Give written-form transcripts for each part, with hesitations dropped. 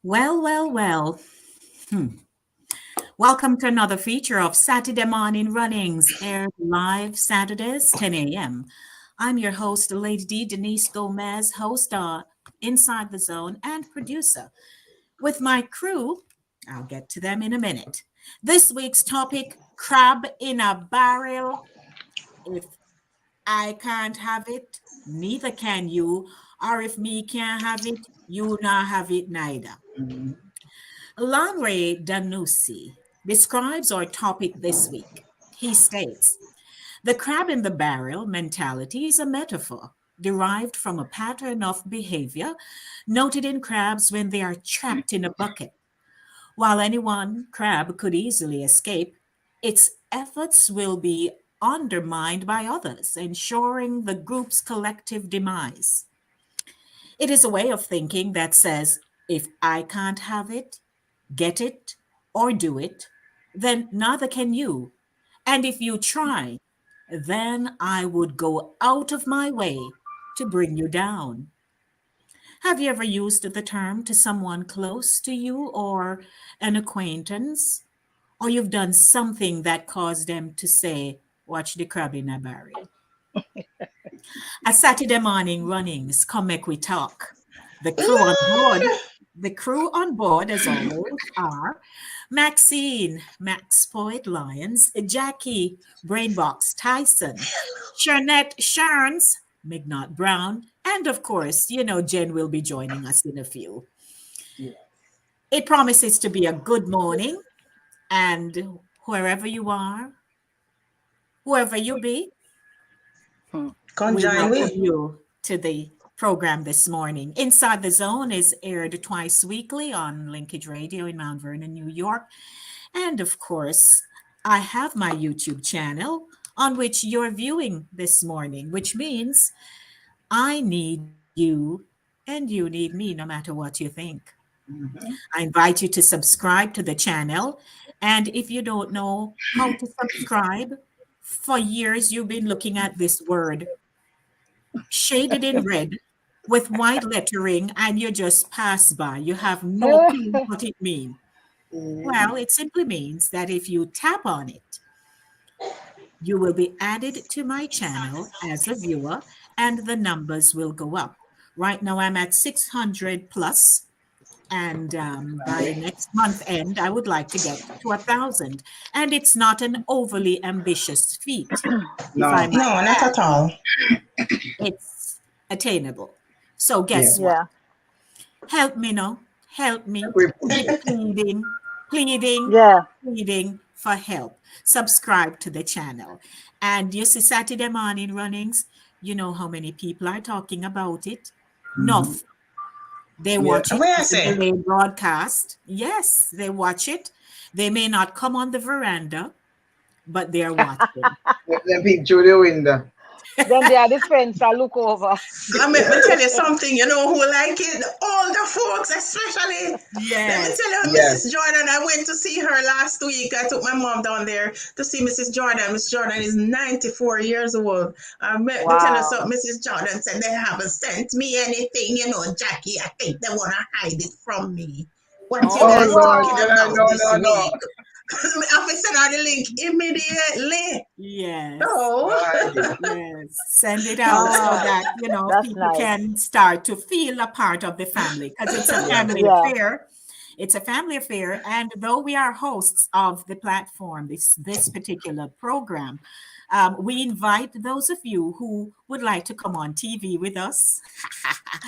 Well, well, well. Hmm. Welcome to another feature of Satideh Mawnin Runnings, aired live Saturdays, 10 a.m. I'm your host, Lady D. Denise Gomez, host of Inside the Zone and producer. With my crew, I'll get to them in a minute. This week's topic, crab in a barrel. If I can't have it, neither can you. Or if me can't have it, you not have it neither. Mhm. LANRE Dahunssi describes our topic this week. He states, the crab in the barrel mentality is a metaphor derived from a pattern of behavior noted in crabs when they are trapped in a bucket. While any one crab could easily escape, its efforts will be undermined by others, ensuring the group's collective demise. It is a way of thinking that says, if I can't have it, get it, or do it, then neither can you. And if you try, then I would go out of my way to bring you down. Have you ever used the term to someone close to you or an acquaintance? Or you've done something that caused them to say, watch the crab in a barrel? A Saturday morning runnings, come make we talk. The crew on board, Lord! the crew on board, as always, are Maxine, Max Poet Lyons, Jackie, Brainbox Tyson, Sharnette Sharns, Mignot Brown, and of course, Jen will be joining us in a few. Yeah. It promises to be a good morning, and wherever you are, whoever you be, Come we join welcome we. you to the program this morning. Inside the Zone is aired twice weekly on Linkage Radio in Mount Vernon, New York. And of course, I have my YouTube channel on which you're viewing this morning, which means I need you and you need me no matter what you think. Mhm. I invite you to subscribe to the channel. And if you don't know how to subscribe, for years you've been looking at this word shaded in red with white lettering and you just pass by. You have no clue what it means. Mhm. Well, it simply means that if you tap on it, you will be added to my channel as a viewer and the numbers will go up. Right now, I'm at 600 plus, and by next month end, I would like to get to 1,000. And it's not an overly ambitious feat, if I No. might No, not add. at all. It's attainable. So Yeah. guess what? Help me now. Help me. We- We're pleading, pleading, pleading for help. Subscribe to the channel. And you see Saturday morning runnings, you know how many people are talking about it? Mhm. Enough. They Yeah. watch it Where I as a say? delayed broadcast. Yes, they watch it. They may not come on the veranda, but they're watching. Let them peek through the window. Then they are the fence I look over. And let me tell you something, you know who like it? Older folks, especially. Let me Yes. tell you, Yes. Mrs. Jordan, I went to see her last week. I took my mom down there to see Mrs. Jordan. Miss Jordan is 94 years old. Me tell you Wow. something, Mrs. Jordan said they haven't sent me anything, you know, Jackie. I think they want to hide it from me. What you Oh guys Oh Lord, talking no, no. about no, this no, no. week? I have to send out the link immediately. Yes. So, Why? Yes, send it out so Ah, that, that's people nice. can start to feel a part of the family because it's a Yeah. family Yeah. affair. It's a family affair. And though we are hosts of the platform, this particular program, we invite those of you who would like to come on TV with us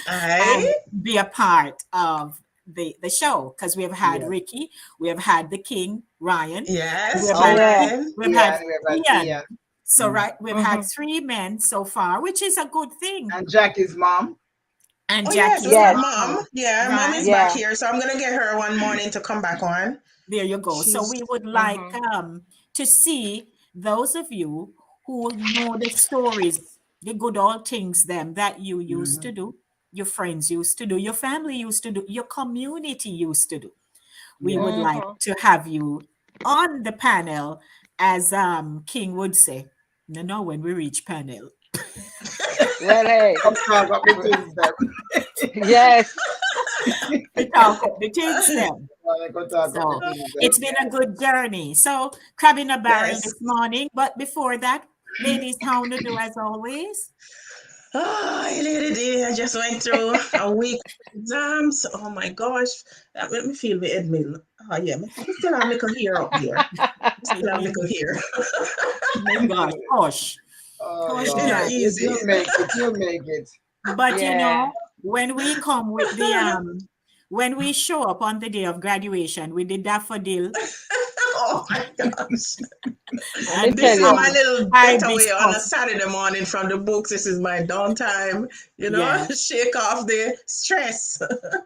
and I be a part of the show because we have had Yeah. Ricky, we have had the King, Ryan, and we yes, have Oh, had Yeah. Ryan. we have yeah, had and we've had Ian. Ian. So, Mhm. right, we've had Mm-hmm. three men so far, which is a good thing. And Jackie's mom. And Oh yes, we Jackie's got Yes. mom. mom, Yeah, mom is right? back Yeah. here, so I'm gonna get her one morning to come back on. There you go. So, She's we would like Mm-hmm. to see those of you who know the stories, the good old things, them that you used Mhm. to do, your friends used to do, your family used to do, your community used to do. We Yeah. would like Mm-hmm. to have you on the panel, as King would say. No, when we reach panel. Well, hey. Come talk up the things them. Yes. We talk up the things then. So it's been a good journey. So crab in a barrel Yes. this morning. But before that, ladies, how to do as always? Oh, Lady D, I just went through a week of exams. Oh my gosh. Let me feel the Edmil. Oh yeah, I still have little hair up there. Still have little hair. My gosh, gosh. Oh Gosh, It's not Lord, Jack. easy. you'll make it. You'll make it. But you Yeah. know, when we come with the when we show up on the day of graduation with the daffodil Oh my gosh. Let me and This tell is you. my little getaway on a hibiscus. Saturday morning from the books. This is my downtime, Yeah. shake off the stress.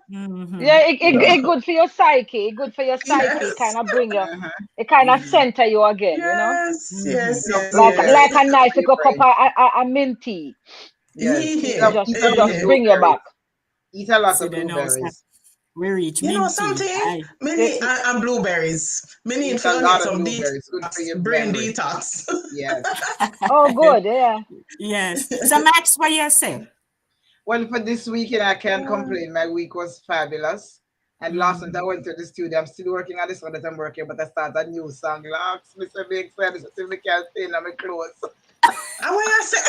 Yeah, Mm-hmm. it good for your psyche. Good for your psyche. Yes. Kind of bring you. Uh-huh. It kind of Mm-hmm. center you again. Yes, Mm-hmm. yes, Enough yes, blueberries Like yes. a for nice your little cup brain. of mint tea. Yes. It just Eat it a lot just of Yeah. bring you back. blueberries. Eat a lot So of they know that blueberries. we reach You know minty. something? I Many It- and blueberries. Me need Eat to a go get lot of some blueberries. Good for detox, your brain memory. detox. Yes. oh, good. Yeah. yes. So Max, what you say? Well, for this weekend, I can't complain. My week was fabulous. And last night I Mm. went to the studio. I'm still working on this one that I'm working, but I start a new song. Last, Mr. Big excited to me can't stay in my clothes. And when I say,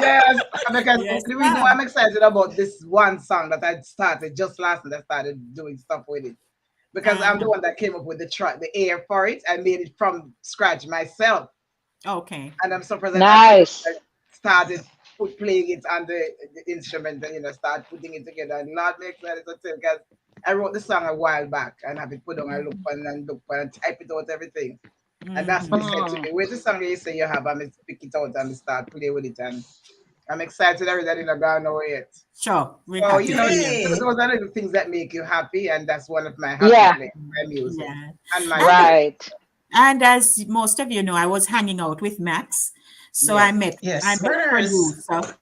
Yes, because Yes, the reason why ma'am. I'm excited about this one song that I started just last night, I started doing stuff with it. Because I'm the Uh-huh. one that came up with the track, the air for it. I made it from scratch myself. Okay. And I'm surprised that I Nice. started playing it on the instrument and start putting it together. And Lord makes sense because I wrote the song a while back and have it put on. I look and type it out everything. And that's what Mm-hmm. he said to Mm. me. Where's the song you say you have? I'm pick it out and start play with it. And I'm excited that it's not gone away yet. Sure. We're So, happy for you. those hey, are little things that make you happy. And that's one of my happy Yeah. places, my music Yeah. and my And friends. Right. and as most of you know, I was hanging out with Max. So I Yes. met I yes, met brothers. producer.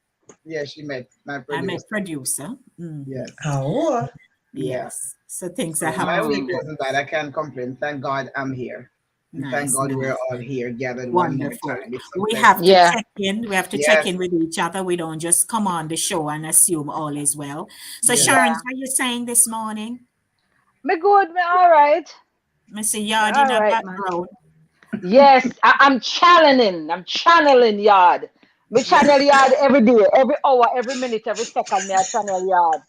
Yeah, she met my I met producer. producer. Mhm. Yes. Oh, Yeah. Yes. So things are So my week happening. Mm. wasn't bad. I can't complain. Thank God I'm here. And thank Nice, God we're nice. all here gathered one more Wonderful. time. It's a We blessing. have to Yeah. check in. We have to check Yes. in with each other. We don't just come on the show and assume all is well. So Yes. Sharon, Yeah. what are you saying this morning? Me good. Me all right. I see Me yard in all a right, man. background. Yes, I'm channeling. I'm channeling yard. Me channel yard every day, every hour, every minute, every second. Me I channel yard.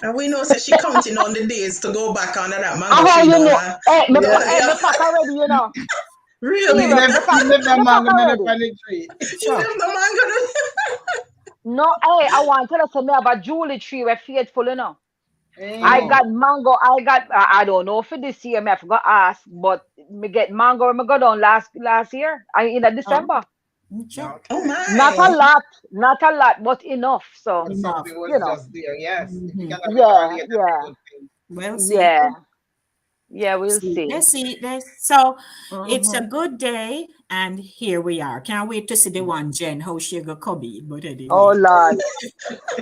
and we know that she counting on the days to go back under that I mango how tree you down. know? Hey, Yeah. me Yeah, pack already. You know. He really. Serious. left, he left the Me pack mango man up already. on the tree. You Sure. left the mango. No, hey, I want to tell us me have a Julie tree. We're faithful, you know. I Mm. got mango. I don't know for this year. Me I forgot ask, but me get mango. Me go down last year. I in a Oh, December. sure. Oh Okay. Not a my. lot, not a lot, but enough. So But Enough. something was you know, just there. Yes. If you Hmm. can have it yeah, early, that's a yeah, good thing. Well, see. yeah, yeah. We'll See, see. let's see. So it's a Hmm. good day, and here we are. Can't wait to see the one Jen how she go cubby. But Oh anyway, Lord,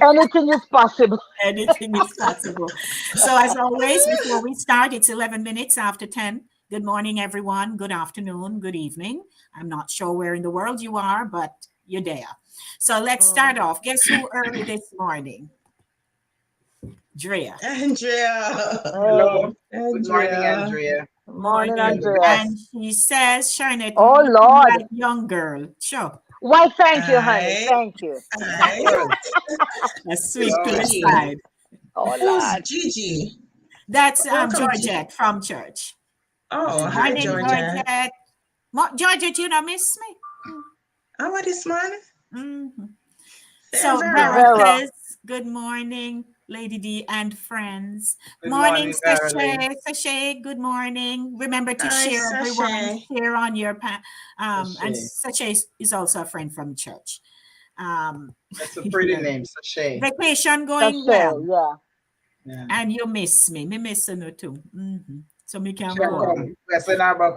anything is possible. anything is possible. So as always, before we start, it's 11 minutes after 10. Good morning, everyone. Good afternoon. Good evening. I'm not sure where in the world you are, but you're there. So let's start Mhm. off. Guess who early this morning? Drea. Andrea. Hey, Hello. Good morning, Andrea. Andrea. morning, Morning. Hello. Andrea. And she says, Charlotte, Oh looking Lord. like young girl. Sure. Why? Thank you, honey. Hi. Thank you. That's Hi. good. A sweet to the Lord. Gigi. side. Oh Who's Lord. Gigi? That's Welcome, Gigi. Georgette from church. Oh, Mhm. hi, Morning, Mhm. Georgia. Georgette. Georgette, you don't miss me? How are this man? Mhm. Hey, So, Vera. Vera. Veritas, good morning, Lady D and friends. Good Morning, morning, Verily. Sachet. Sachet, good morning. Remember to Hi, share, everyone, Sashay. share on your, and Sashay. Sachet is also a friend from church. Um, That's a pretty yeah. name, Sashay. Vacation going Sashay. well. Yeah. Yeah. And you miss me. Me miss you too. So me can Shall call come. you. We are saying our back.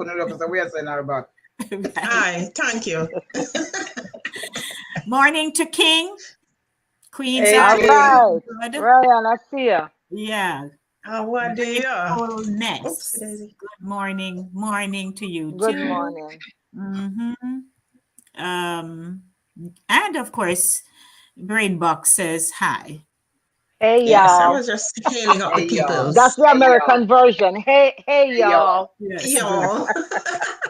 We are saying our back. Right. Hi, thank you. Morning to King. Queens Hey, are All King. right. good. Ryan, I see you. Yeah. How are you? Oops, Gratefulness. Daisy. Good morning. Morning to you Good too. morning. hmm Um, and of course, Brain Box says hi. Hey Yes, I y'all. was just hailing up the Hey y'all. That's peoples. the Hey y'all. American version. Hey Hey y'all. y'all. Yes. Y'all.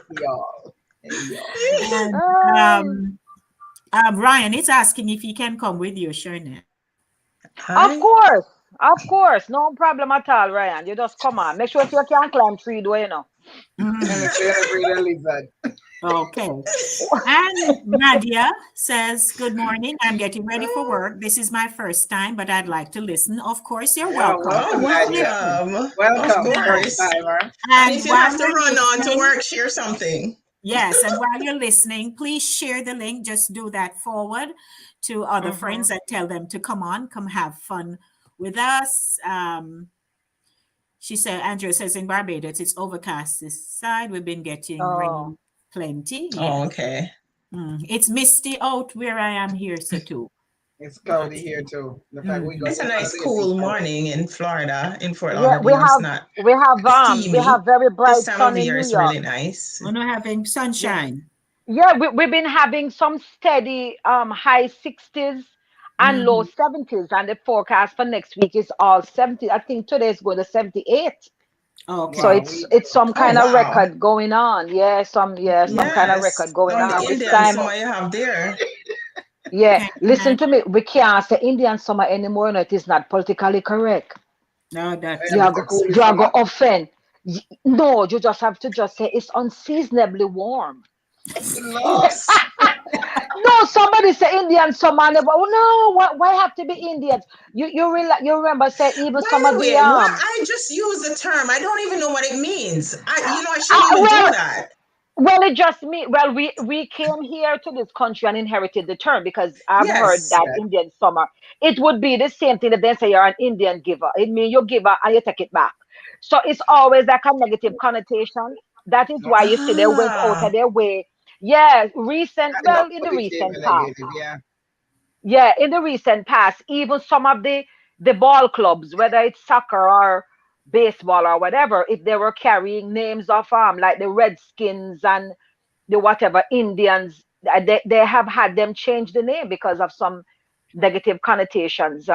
Y'all. Hey y'all. And Um, Ryan is asking if he can come with you, sure enough. of Hi. course. Of course. No problem at all, Ryan. You just come on. Make sure you can climb tree though, you know. Mhm. And a breed and lizard. Okay. And Nadia says, good morning. I'm getting ready for work. This is my first time, but I'd like to listen. Of course, you're Well, welcome. Oh, welcome, Please Nadia. listen. welcome. Of Welcome, first course. timer. And And if you while have to you're run on to listening, work, share something. yes, and while you're listening, please share the link. Just do that forward to other Mm-hmm. friends and tell them to come on, come have fun with us. She said, Andrea says in Barbados, it's overcast this side. We've been getting Oh. rain plenty. Oh, Yes. okay. It's misty out where I am here, so too. It's cloudy here too. The fact we got It's a this one nice place is cool cloudy. morning in Florida, in Fort Yeah, Lauderdale. It's not we have steamy. very This bright time sun of in year New is York. really nice. We're not having Yeah. sunshine. Yeah, we've been having some steady high 60s and low Mhm. 70s, and the forecast for next week is all 70. I think today is going to 78. So Okay. Wow, it's some Oh, kind of wow. record going on. Some kind of Yes. record going On the on this Indian time. summer you have there. Yeah, Can you listen to imagine? me. We can't say Indian summer anymore. No, it is not politically correct. No, that's yeah, You it. are Mr. go, Cool you are go Summer. offend. No, you just have to just say it's unseasonably warm. Lord. Yes. No, somebody say Indian summer. And oh no, why have to be Indians? You remember say even By some of the the way, what I just use the term, I don't even know what it means. I shouldn't even do well that. well it just me well we came here to this country and inherited the term because I've heard Yes. that Yes. Indian summer. It would be the same thing if they say you're an Indian giver. It means you give and you take it back. So it's always like a negative connotation. That is why you see they went out of Ah, their way. Yeah, recent Kind of well in the positive recent and past. negative, yeah. Yeah, in the recent past, even some of the ball clubs, whether it's soccer or baseball or whatever, if they were carrying names of like the Redskins and the whatever Indians, they have had them change the name because of some negative connotations,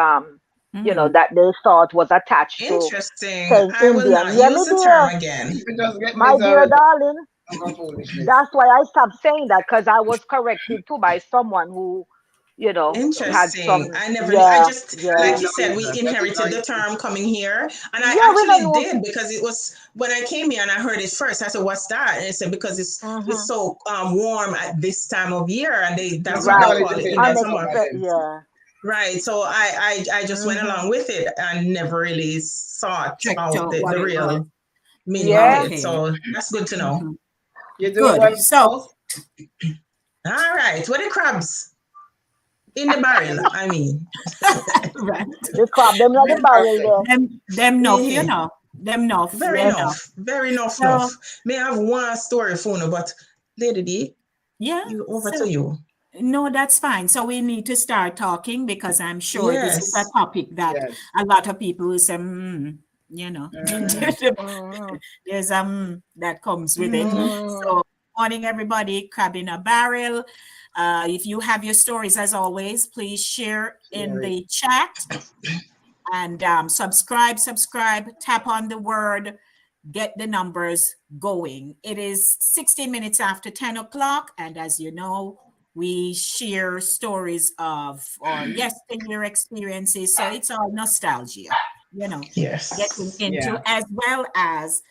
Mm. that they thought was attached to interesting. saying I will Indian. not Yeah, me use the term dear, again. People just get my dear miserable darling. over foolishness. That's why I stopped saying that because I was corrected too by someone who, had Interesting. some, I never knew. I yeah, just, We yeah. like didn't you know said, we either. That is how inherited the it is. term coming here. And I Yeah, we don't actually know. did because it was when I came here and I heard it first. I said, what's that? And they said, because it's Hmm. so warm at this time of year. And That's that's what what they they call Right. it call in it, Indian Indian summer. summer Unexpected. then. Yeah. Right. So I just went Hmm. along with it and never really sought Checked out out what the it was. real meaning of Yeah. it. Okay. So that's good to know. Mhm. You're doing Good. well, So, Paul? All right. What the crabs in the barrel? I mean, right. The crab, them not the barrel Perfect. there. Them enough, eh, them enough, very them Yes. enough. enough. Very enough, So, enough. May I have one story for you, but Lady D, yeah. you over to So, you. no, that's fine. So we need to start talking because I'm sure this is a Yes. topic that Yes. a lot of people will say, mm, you know, Mm. Mm, there's that comes with it. Mm-hmm. mm. So, morning everybody, crab in a barrel. If you have your stories, as always, please share in Share it. the chat and subscribe, tap on the word, get the numbers going. It is 60 minutes after 10 o'clock. And as you know, we share stories of our yesteryear experiences. So it's all nostalgia, getting Yes. into Yeah. as well as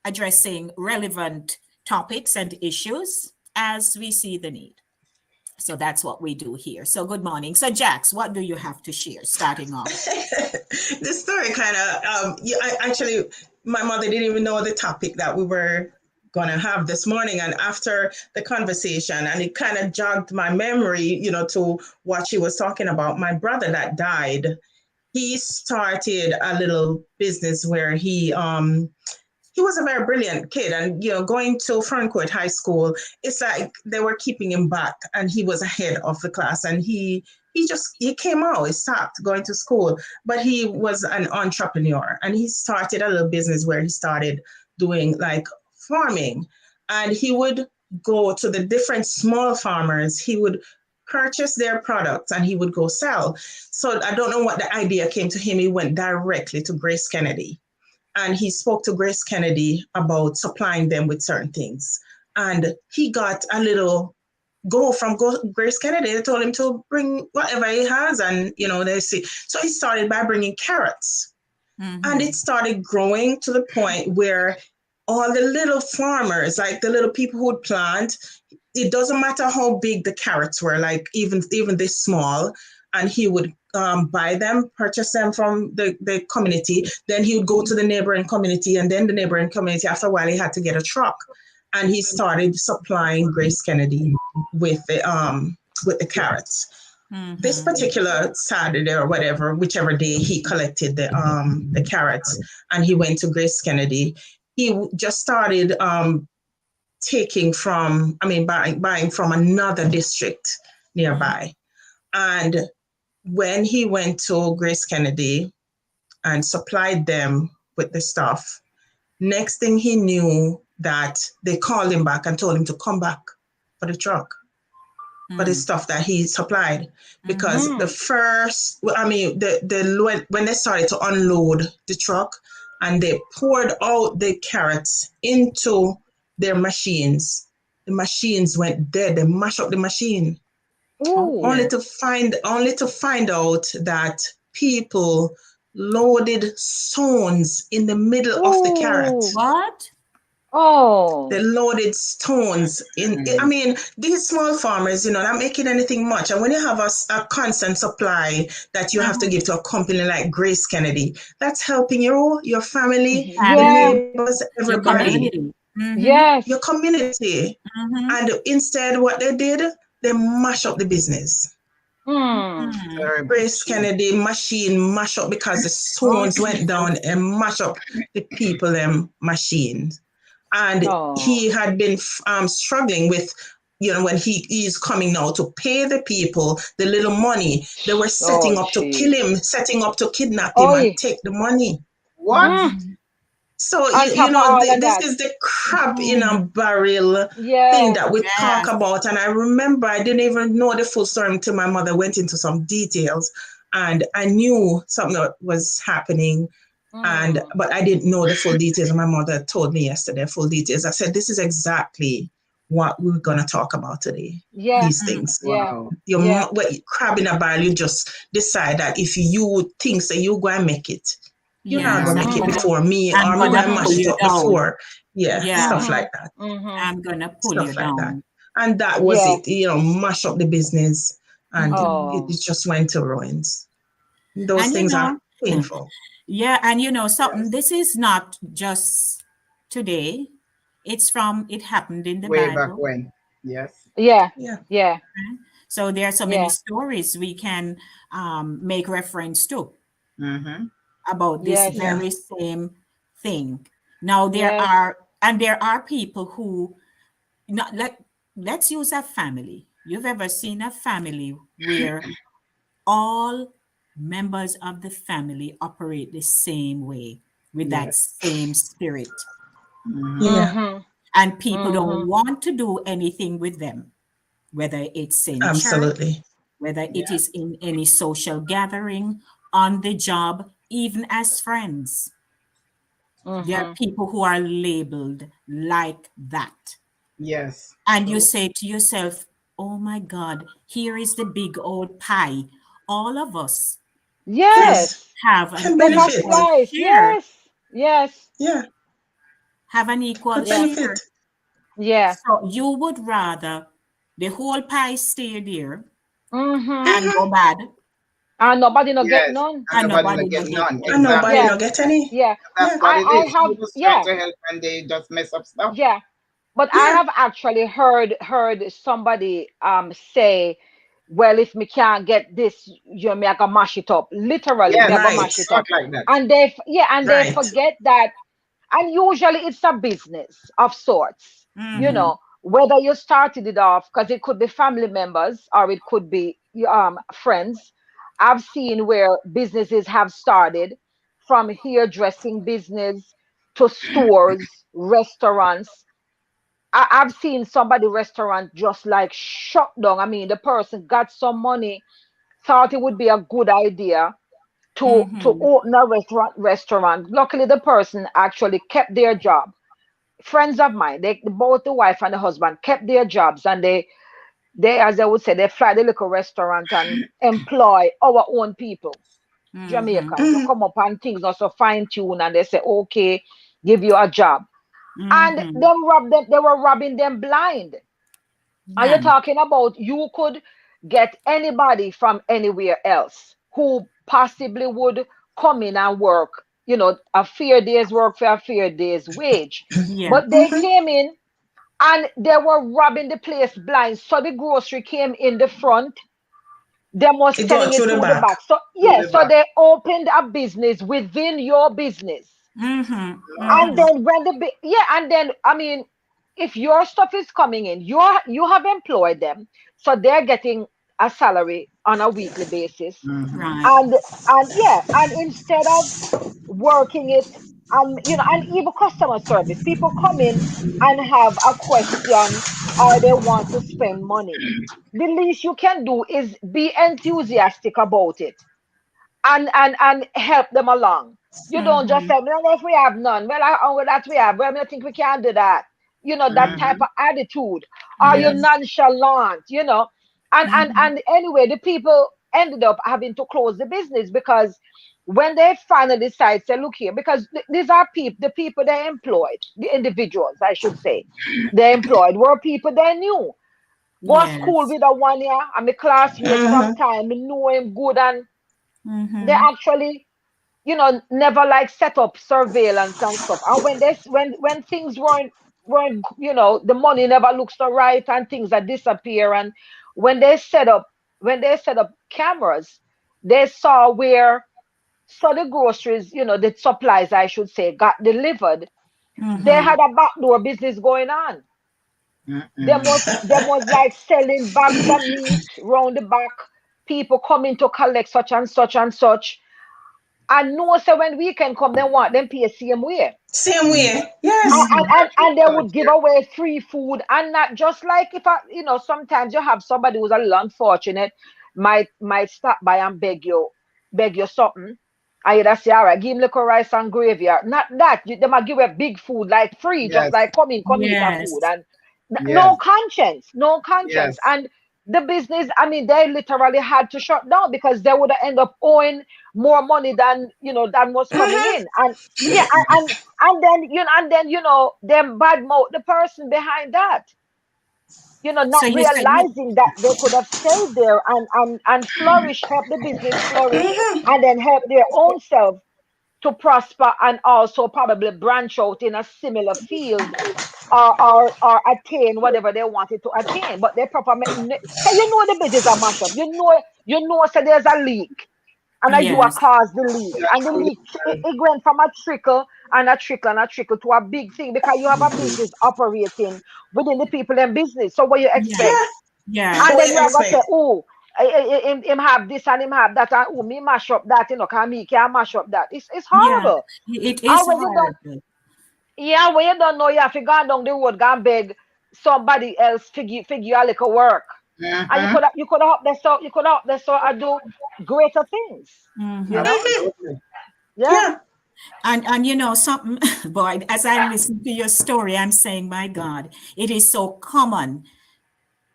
addressing relevant topics and issues as we see the need. So that's what we do here. So good morning. So Jax, what do you have to share starting off? This story kind of, actually, my mother didn't even know the topic that we were going to have this morning. And after the conversation, and it kind of jogged my memory, to what she was talking about. My brother that died, he started a little business where he was a very brilliant kid, and going to Ferncourt High School, it's like they were keeping him back, and he was ahead of the class, and he came out, he stopped going to school, but he was an entrepreneur, and he started a little business where he started doing like farming, and he would go to the different small farmers, he would purchase their products and he would go sell. So I don't know what the idea came to him. He went directly to Grace Kennedy and he spoke to Grace Kennedy about supplying them with certain things. And he got a little Grace Kennedy. They told him to bring whatever he has, and they see. So he started by bringing carrots, and it started growing to the point where all the little farmers, like the little people who would plant, it doesn't matter how big the carrots were, like even this small, and he would buy them, purchase them from the community. Then he would go to the neighboring community, and then the neighboring community. After a while, he had to get a truck, and he started supplying Grace Kennedy with the carrots. This particular Saturday or whatever, whichever day, he collected the carrots, and he went to Grace Kennedy. He just started buying from another district nearby. And when he went to Grace Kennedy and supplied them with the stuff, next thing he knew that they called him back and told him to come back for the truck, for the stuff that he supplied. Because when they started to unload the truck and they poured out the carrots into their machines, the machines went dead. They mashed up the machine. Only to find out that people loaded stones in the middle of the carrot. What? They loaded stones in. These small farmers, not making anything much. And when you have a constant supply that you have to give to a company like Grace Kennedy, that's helping your family, the neighbors, everybody. Your community. And instead, what they did, they mash up the business. Grace Kennedy machine mash up because the stones went down and mash up the people machines. And he had been struggling with, when he is coming now to pay the people the little money. They were setting up to kill him, setting up to kidnap him and take the money. What? So, this is the crab in a barrel thing that we talk about. And I remember I didn't even know the full story until my mother went into some details. And I knew something was happening. But I didn't know the full details. And my mother told me yesterday full details. I said, this is exactly what we're going to talk about today. These things. Wow. Crab in a barrel, you just decide that if you think so, you go and make it. You're not going to make it before me, or I'm going to mash it up before. Stuff like that. I'm going to pull you down. That. And that was it, mash up the business. And it just went to ruins. Those things are painful. Yeah, and something, this is not just today. It happened in the Way Bible. back when. Yes. Yeah. So there are so many stories we can make reference to about this very same thing. Now there are people who, let's use a family. You've ever seen a family where all members of the family operate the same way with that same spirit? And people don't want to do anything with them, whether it's in church, whether it is in any social gathering, on the job, even as friends. There are people who are labeled like that. Yes. And you say to yourself, oh my God, here is the big old pie. All of us have an equal share. Have an equal share. So you would rather the whole pie stay there and go bad. And nobody get none. And nobody get none. And nobody get any. That's what it is. People try to help and they just mess up stuff. But I have actually heard somebody say, well, if me can't get this, you me I can mash it up. Literally, me I can mash it up. Like that. And they forget that. And usually it's a business of sorts, whether you started it off, because it could be family members or it could be friends. I've seen where businesses have started from hairdressing business to stores, restaurants, I've seen somebody restaurant just like shut down. I mean, the person got some money, thought it would be a good idea to Mm-hmm. open a restaurant. Luckily, the person actually kept their job. Friends of mine, they both the wife and the husband kept their jobs, and they, as I would say, they fly the little restaurant and employ our own people, Mm-hmm. Jamaicans, to come up and things also fine tune, and they say, okay, give you a job. And Mm-hmm. they were robbing them blind. And you're Man. talking about you could get anybody from anywhere else who possibly would come in and work, a fair day's work for a fair day's wage. Yeah. But they came in and they were robbing the place blind. So the grocery came in the front, them was It going selling it through the through the back. back. So To yeah, the so back. they opened a business within your business. Mm-hmm. And Mm-hmm. then when yeah, and then I mean, if your stuff is coming in, you have employed them, so they're getting a salary on a weekly basis. Mm-hmm. Right. And yeah, and instead of working it, and even customer service, people come in and have a question or they want to spend money. The least you can do is be enthusiastic about it and help them along. You don't just Mm-hmm. say, well, if we have none, well, well, that we have, well, I think we can do that. That type Mm-hmm. of attitude. Are you Yes. nonchalant? Mm-hmm. And anyway, the people ended up having to close the business because when they finally decide, say, look here, because these are the people they employed, the individuals, I should say, they employed were people they knew. Go to school Yes. with a 1 year, I'm a classmate from Mm-hmm. time, I know him good, and they Mm-hmm. actually never like set up surveillance and stuff. And when things weren't the money never looks so right and things that disappear. And when they set up cameras, they saw where, so the groceries, the supplies, I should say, got delivered. They Mm-hmm. had a backdoor business going on. Them Mm-mm. was them was like selling bags of meat round the back, people coming to collect such and such and such. And no, so when weekend come, they want them pay same way. Same way. And, Yes. and, Mm-hmm. and, That's and they what I thought, would give yeah. away free food. And not just like, if sometimes you have somebody who's a little unfortunate, might stop by and beg you something. And you just say, all right, give him little rice and gravy. Or not that. They might give a big food like free, just Yes. like come eat a food. Yes. And no Yes. conscience, no conscience. Yes. And the business, I mean, they literally had to shut down because they would end up owing more money than was coming Mm-hmm. in. And yeah, and then them bad mouth the person behind that, So not you said you. realizing that they could have stayed there and flourish, help the business flourish, Mm-hmm. and then help their own self to prosper, and also probably branch out in a similar field, or attain whatever they wanted to attain. But they so the business are mash up. So there's a leak, and you are Yes. cause the leak, and the leak Yes. it went from a trickle and a trickle and a trickle to a big thing, because you have a business operating within the people in business. So what you Yeah. expect? Yeah. Yeah. And What then you you are gonna say, expect? oh, him have this and him have that, and oh, me mash up that, can me can mash up that. It's Yeah. horrible. It And is when you don't horrible. Yeah, when you don't know, you have to go down the road, go and beg somebody else figure a little work. And Mm-hmm. you could have helped them, so I do greater things. You Mm-hmm. know? Mm-hmm. Absolutely. Yeah. Yeah. And something, boy, as I listen to your story, I'm saying, my God, it is so common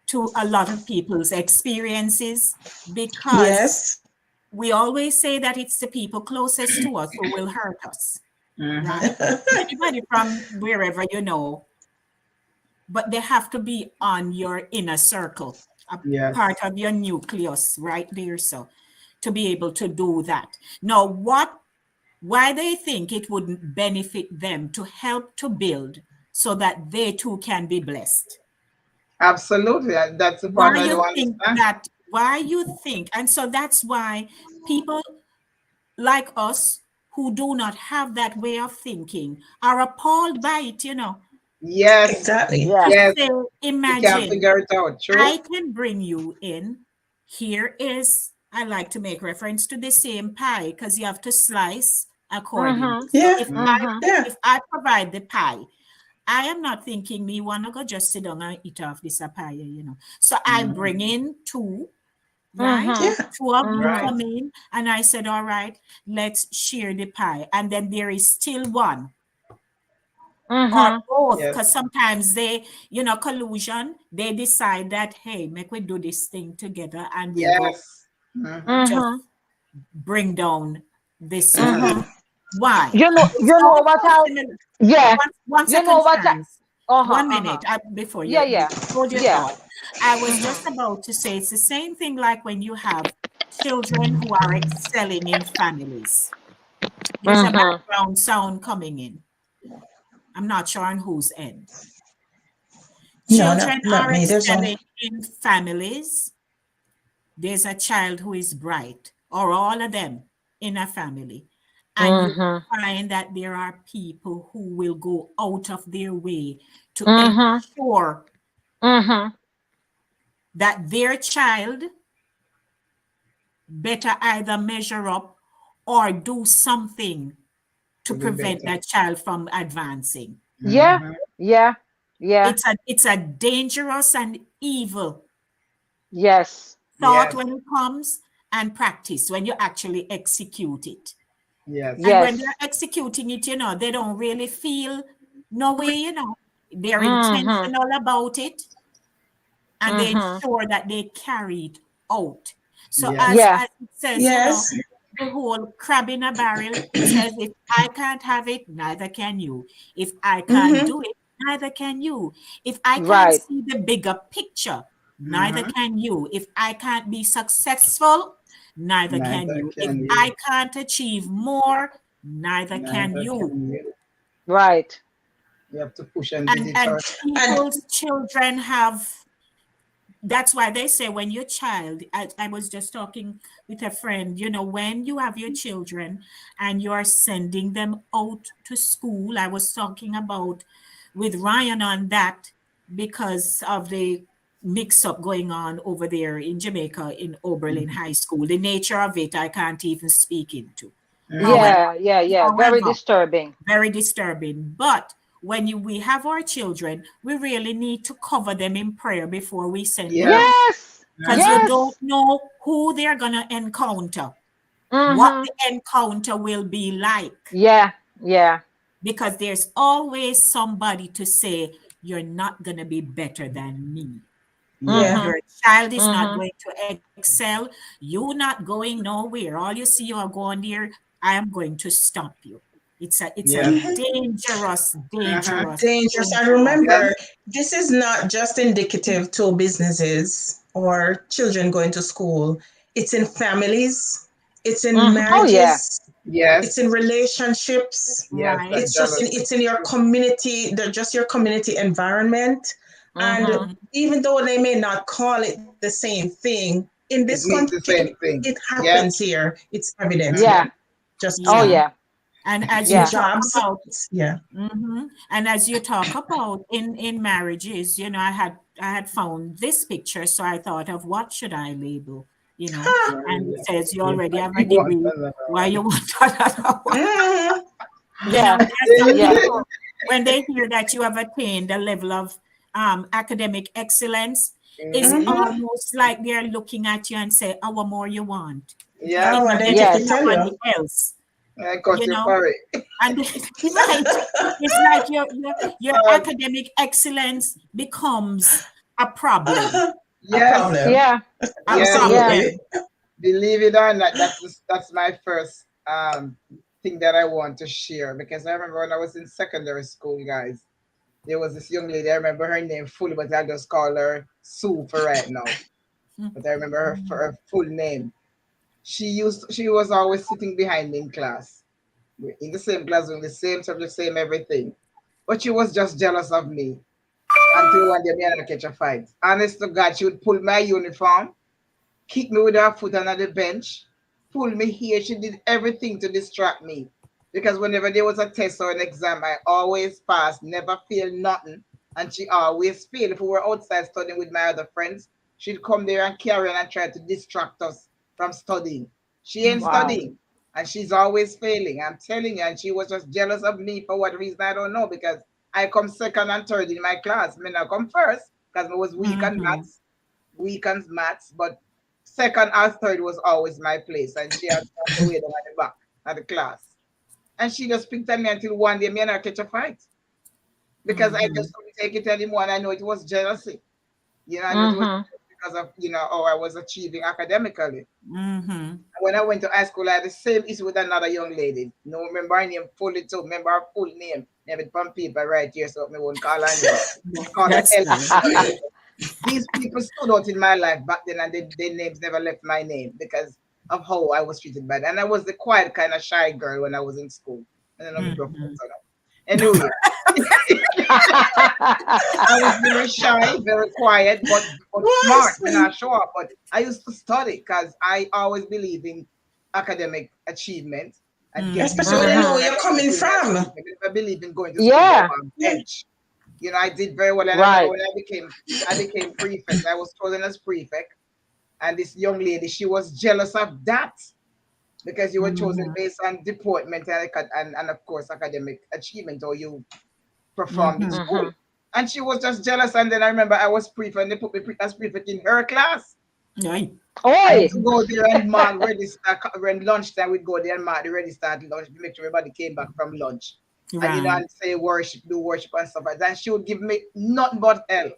to a lot of people's experiences, because Yes. we always say that it's the people closest to us who will hurt us, Mm-hmm. right? Anybody from wherever, but they have to be on your inner circle, a Yes. part of your nucleus right there. So to be able to do that. Now, why they think it wouldn't benefit them to help to build so that they too can be blessed. Absolutely. And that's the part Why I you don't think understand. that, why you think, and so that's why people like us who do not have that way of thinking are appalled by it. Yes. Exactly. Yeah. To Yes. say, You can't imagine, figure it out. True. I can bring you in. Here is, I like to make reference to the same pie because you have to slice accordingly. Mm-hmm. So Yeah. if I Mm-hmm. Yeah. if I provide the pie, I am not thinking me wanna go just sit down and eat off this papaya. So I bring in two, right? Mm-hmm. Yeah. Two of you Right. come in, and I said, all right, let's share the pie. And then there is still one or Mm-hmm. both, Yes. because sometimes they, collusion, they decide that, hey, make we do this thing together and we'll go Yes. Mm-hmm. just Mm-hmm. bring down this food. Mm-hmm. Mm-hmm. Why? You It's know what also I similar. yeah. One You know second, what I chance. uh-huh, 1 minute uh-huh. before Yeah, you yeah. hold your Yeah. thought. I was Mm-hmm. just about to say it's the same thing like when you have children who are excelling in families. There's a Mm-hmm. background sound coming in. I'm not sure on whose end. No, Children not are me. There's no. excelling in families. There's a child who is bright, or all of them in a family. And you Mm-hmm. find that there are people who will go out of their way to Mm-hmm. ensure Mm-hmm. that their child better either measure up or do something to To be prevent better. that child from advancing. Yeah. Mm-hmm. Yeah. Yeah. It's a dangerous and evil Yes. thought Yes. when it comes, and practice when you actually execute it. Yes. And when Yes. they're executing it, they don't really feel no way, they're Mm-hmm. intentional about it, and they Mm-hmm. ensure that they carry it out. So as Yes. Yeah. as it says, Yes. the whole crab in a barrel, it says if I can't have it, neither can you. If I can't Mm-hmm. do it, neither can you. If I can't Right. see the bigger picture, neither Mm-hmm. can you. If I can't be successful, neither can Neither you. If can you. I can't achieve more, neither can Neither you. can you. Right. You have to push and And visit and her. And people's children have, that's why they say when your child, I was just talking with a friend, when you have your children and you are sending them out to school. I was talking about with Ryan on that because of the mix up going on over there in Jamaica in Oberlin High School. The nature of it, I can't even speak into. Mm-hmm. However, Yeah. Yeah. Yeah. Very however, disturbing. very disturbing. But when we have our children, we really need to cover them in prayer before we send them Yes. out, Yes. because you Mm-hmm. don't Yes. know who they're gonna encounter, what Mm-hmm. the encounter will be like, Yeah. Yeah. because there's always somebody to say you're not gonna be better than me. Yes. yeah. Mm-hmm. Your child is not Mm-hmm. going to excel. You not going nowhere. All you see you are going there. I am going to stop you. It's a Yes. Mm-hmm. dangerous, Mm-hmm. dangerous Dangerous. thing And to have. Yes. remember, this is not just indicative to businesses or children going to school. It's in families, it's in Mm-hmm. Oh yeah. marriages, it's Yes. in relationships. Yes. Right. That It's jealousy. in your community, just your community environment. And Mm-hmm. even though they may not call it the same thing, in this It means the country, same it thing. happens Yes. here. It's evident here. Yeah. Mm-hmm. Just Oh Yeah. yeah. And as in you Yeah. talk jobs. about, Yeah. and as you talk about in marriages, I had found this picture, so I thought of what should I label, and it Well, says you you already might have a be want degree. another Why one. you want another one? Mhm. Yeah. There's some Yeah. people when they hear that you have attained a level of academic excellence, it's Mm-hmm. Mhm. almost like they're looking at you and say, "Oh, what more you want?" I Yes. want them There to is Yes. tell nobody you. else, I got you you know. for it. And right, it's like your Um, academic excellence becomes a problem. A yes. problem. Yeah. A Yes. Yeah. Absolutely. problem. Believe it or not, that's my first thing that I want to share, because I remember when I was in secondary school, guys, there was this young lady. I remember her name fully, but I'll just call her Sue for right now. But I remember her for her full name. She was always sitting behind me in class. We're in the same classroom, the same subject, same everything. But she was just jealous of me until one day me and her catch a fight. Honest to God, she would pull my uniform, kick me with her foot under the bench, pull me here. She did everything to distract me. Because whenever there was a test or an exam, I always passed, never failed nothing. And she always failed. If we were outside studying with my other friends, she'd come there and carry on and try to distract us from studying. She ain't Wow. studying. And she's always failing. I'm telling you, and she was just jealous of me for what reason I don't know, because I come second and third in my class. Me not come first because I was weak on maths, but second or third was always my place. And she had the way down at the back of the class. And she just picked on me until one day me and her catch a fight. Because I just couldn't take it anymore, and I know it was jealousy. I know it was because of how I was achieving academically. When I went to high school, I had the same issue with another young lady. Remember her name fully too. Remember her full name. Never on paper right here, so I won't call her name. Call her Ellie. These people stood out in my life back then, and their names never left my name because of how I was treated by them. And I was the quiet kind of shy girl when I was in school. And then anyway. I was very shy, very quiet, but smart when I show up. But I used to study because I always believe in academic achievement. And especially when they know where you're coming from. I believe in going to school on bench. I did very well. And when I became prefect, I was chosen as prefect. And this young lady, she was jealous of that because you were chosen based on deportment and of course academic achievement, or you performed in school. And she was just jealous. And then I remember I was prefect, and they put me as prefect in her class. Right. I used to go there and mark register. When lunchtime, we'd go there and mark the register at lunch to make sure everybody came back from lunch. Right. And say do worship and stuff like that. And she would give me nothing but hell.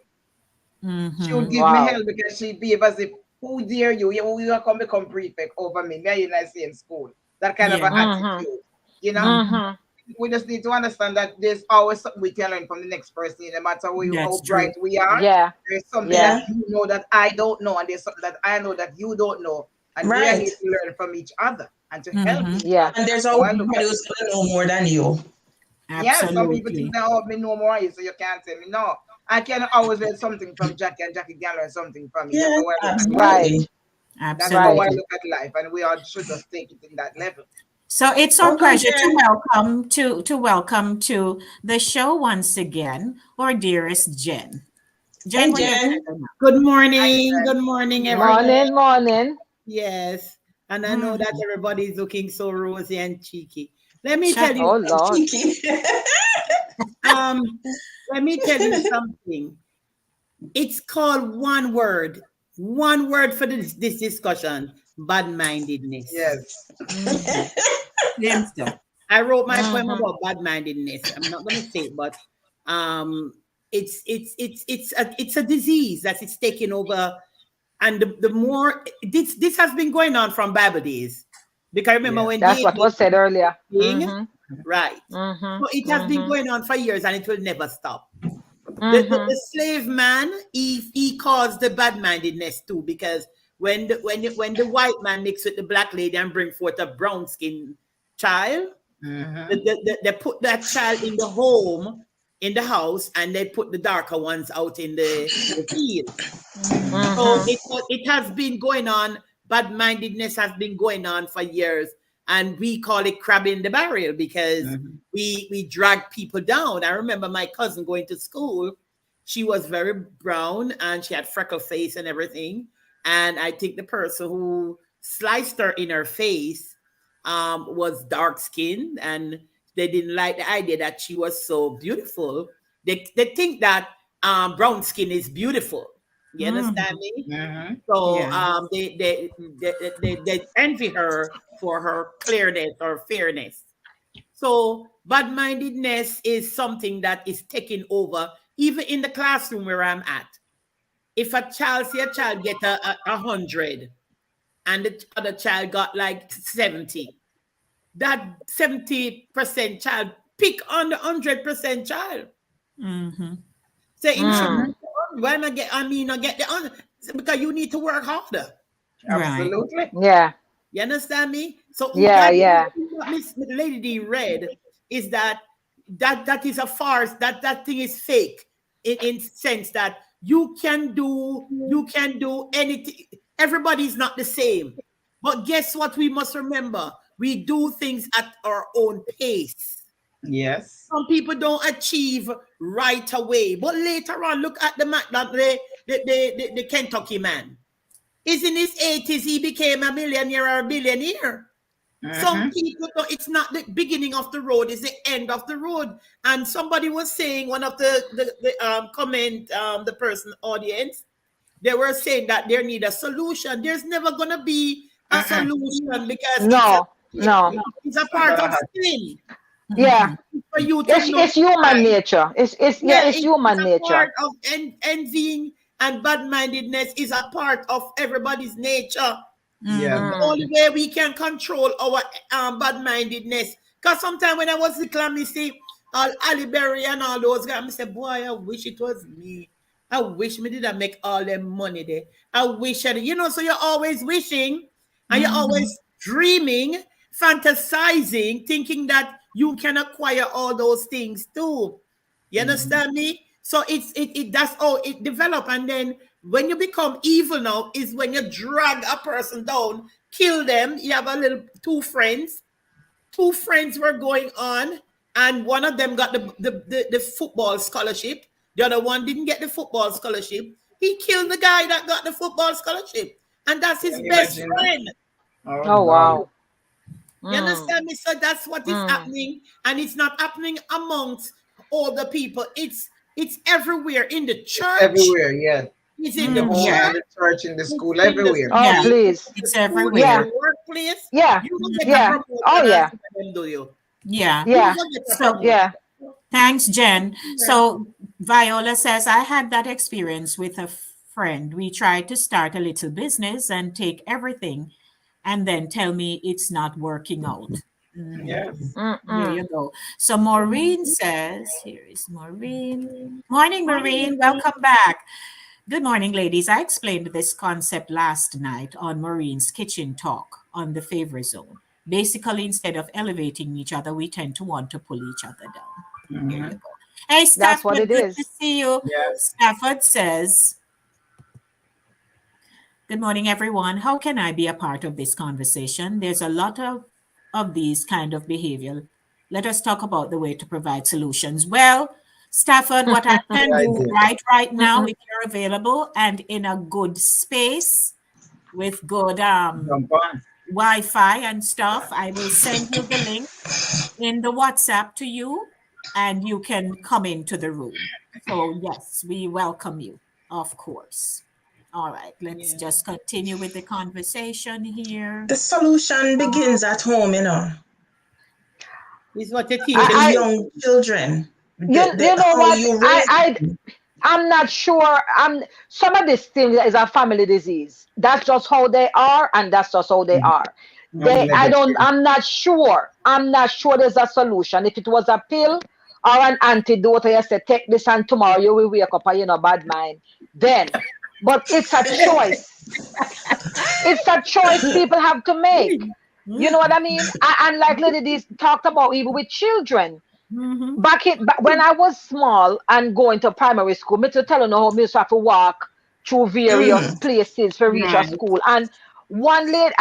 She would give me hell because she'd be as if, who dare you? You will come become prefect over me. Me and I say in school. That kind of an attitude. We just need to understand that there's always something we can learn from the next person, no matter how bright we are. There's something that you know that I don't know, and there's something that I know that you don't know. And we are here to learn from each other and to help each other. And there's always somebody who's going to know more than you. Absolutely. Some people think that me know more, so you can't tell me. No, I can always learn something from Jackie, and Jackie can learn something from me. Yeah, absolutely. That's how I look at life, and we all should just take it in that level. So it's our pleasure to welcome to the show once again our dearest Jen. Jen. Good morning. Good morning, everyone. Morning. Yes. And I know that everybody's looking so rosy and cheeky. Let me tell you let me tell you something. It's called one word for this discussion: bad-mindedness. Yes. I wrote my poem about bad-mindedness. I'm not going to say it, but it's a disease that is taking over, and the more this has been going on from Bible days, because I remember when that's what was said earlier. Right. So it has been going on for years, and it will never stop. The slave man, he caused the bad-mindedness too, because when the white man mixed with the black lady and bring forth a brown skin child, they put that child in the home, in the house, and they put the darker ones out in the field. So it has been going on. Bad-mindedness has been going on for years, and we call it crab in the barrel because we drag people down. I remember my cousin going to school. She was very brown and she had freckle face and everything. And I think the person who sliced her in her face was dark skinned, and they didn't like the idea that she was so beautiful. They think that brown skin is beautiful. You understand me? So they envy her for her clearness or fairness. So bad-mindedness is something that is taking over, even in the classroom where I'm at. If a child get a 100 and the other child got like 70, that 70% child pick on the 100% child. Say, why am I get the honor? Because you need to work harder. Absolutely. Yeah. You understand me? So what Miss Lady D read is that is a farce, that thing is fake in sense that you can do anything. Everybody's not the same. But guess what we must remember? We do things at our own pace. Yes. Some people don't achieve right away, but later on, look at the Kentucky man. Is in his 80s he became a millionaire or a billionaire. Some people, it's not the beginning of the road, it's the end of the road. And somebody was saying, one of the comment, the person audience, they were saying that they need a solution. There's never gonna be a solution because No. it's a part of sin. Yeah. For you to It's human nature. It's human a nature. part of envying and bad-mindedness is a part of everybody's nature. Yeah. The only way we can control our bad-mindedness. Because sometimes when I was little, I see all Ali Berry and all those guys, I say, boy, I wish it was me. I wish me didn't make all them money there. I wish I did. So you're always wishing and you're always dreaming, fantasizing, thinking that you can acquire all those things too. You understand me? So that's how it develop. And then when you become evil now is when you drag a person down, kill them. You have two friends were going on, and one of them got the football scholarship. The other one didn't get the football scholarship. He killed the guy that got the football scholarship, and that's his best friend. Oh wow. You understand me? So that's what is happening, and it's not happening amongst all the people. It's everywhere in the church. Everywhere, yeah. It's in the church, in the school, everywhere. Oh, please. It's everywhere. Yeah. Workplace. Yeah. You don't get Yeah. Oh, yeah. them, do you? Yeah. Yeah. So, Yeah. thanks, Jen. So Viola says, I had that experience with a friend. We tried to start a little business and take everything and then tell me it's not working out. Yeah. There you go. So Maureen says, here is Maureen. Morning, Maureen. Welcome back. Good morning, ladies. I explained this concept last night on Maureen's Kitchen Talk on the favor zone. Basically, instead of elevating each other, we tend to want to pull each other down. There you go. Hey, Stafford, That's what it good is. to see you. Yes. Stafford says, good morning, everyone. How can I be a part of this conversation? There's a lot of these kind of behavior. Let us talk about the way to provide solutions. Well, Stafford, what I can do right now, if you're available and in a good space with good Wi-Fi and stuff, I will send you the link in the WhatsApp to you and you can come into the room. So yes, we welcome you, of course. All right, let's just continue with the conversation here. The solution begins at home, Is what you teach with young children. You know what? I'm not sure. Some of these things is a family disease. That's just how they are, and that's just how they are. I'm not sure. I'm not sure there's a solution. If it was a pill or an antidote, I say take this and tomorrow you will wake up and bad mind. Then, but it's a choice. It's a choice people have to make. You know what I mean? And like Lady D talked about, even with children. Back when I was small and going to primary school, me to tell you how me used to have to walk through various places for reach a school. And one lady,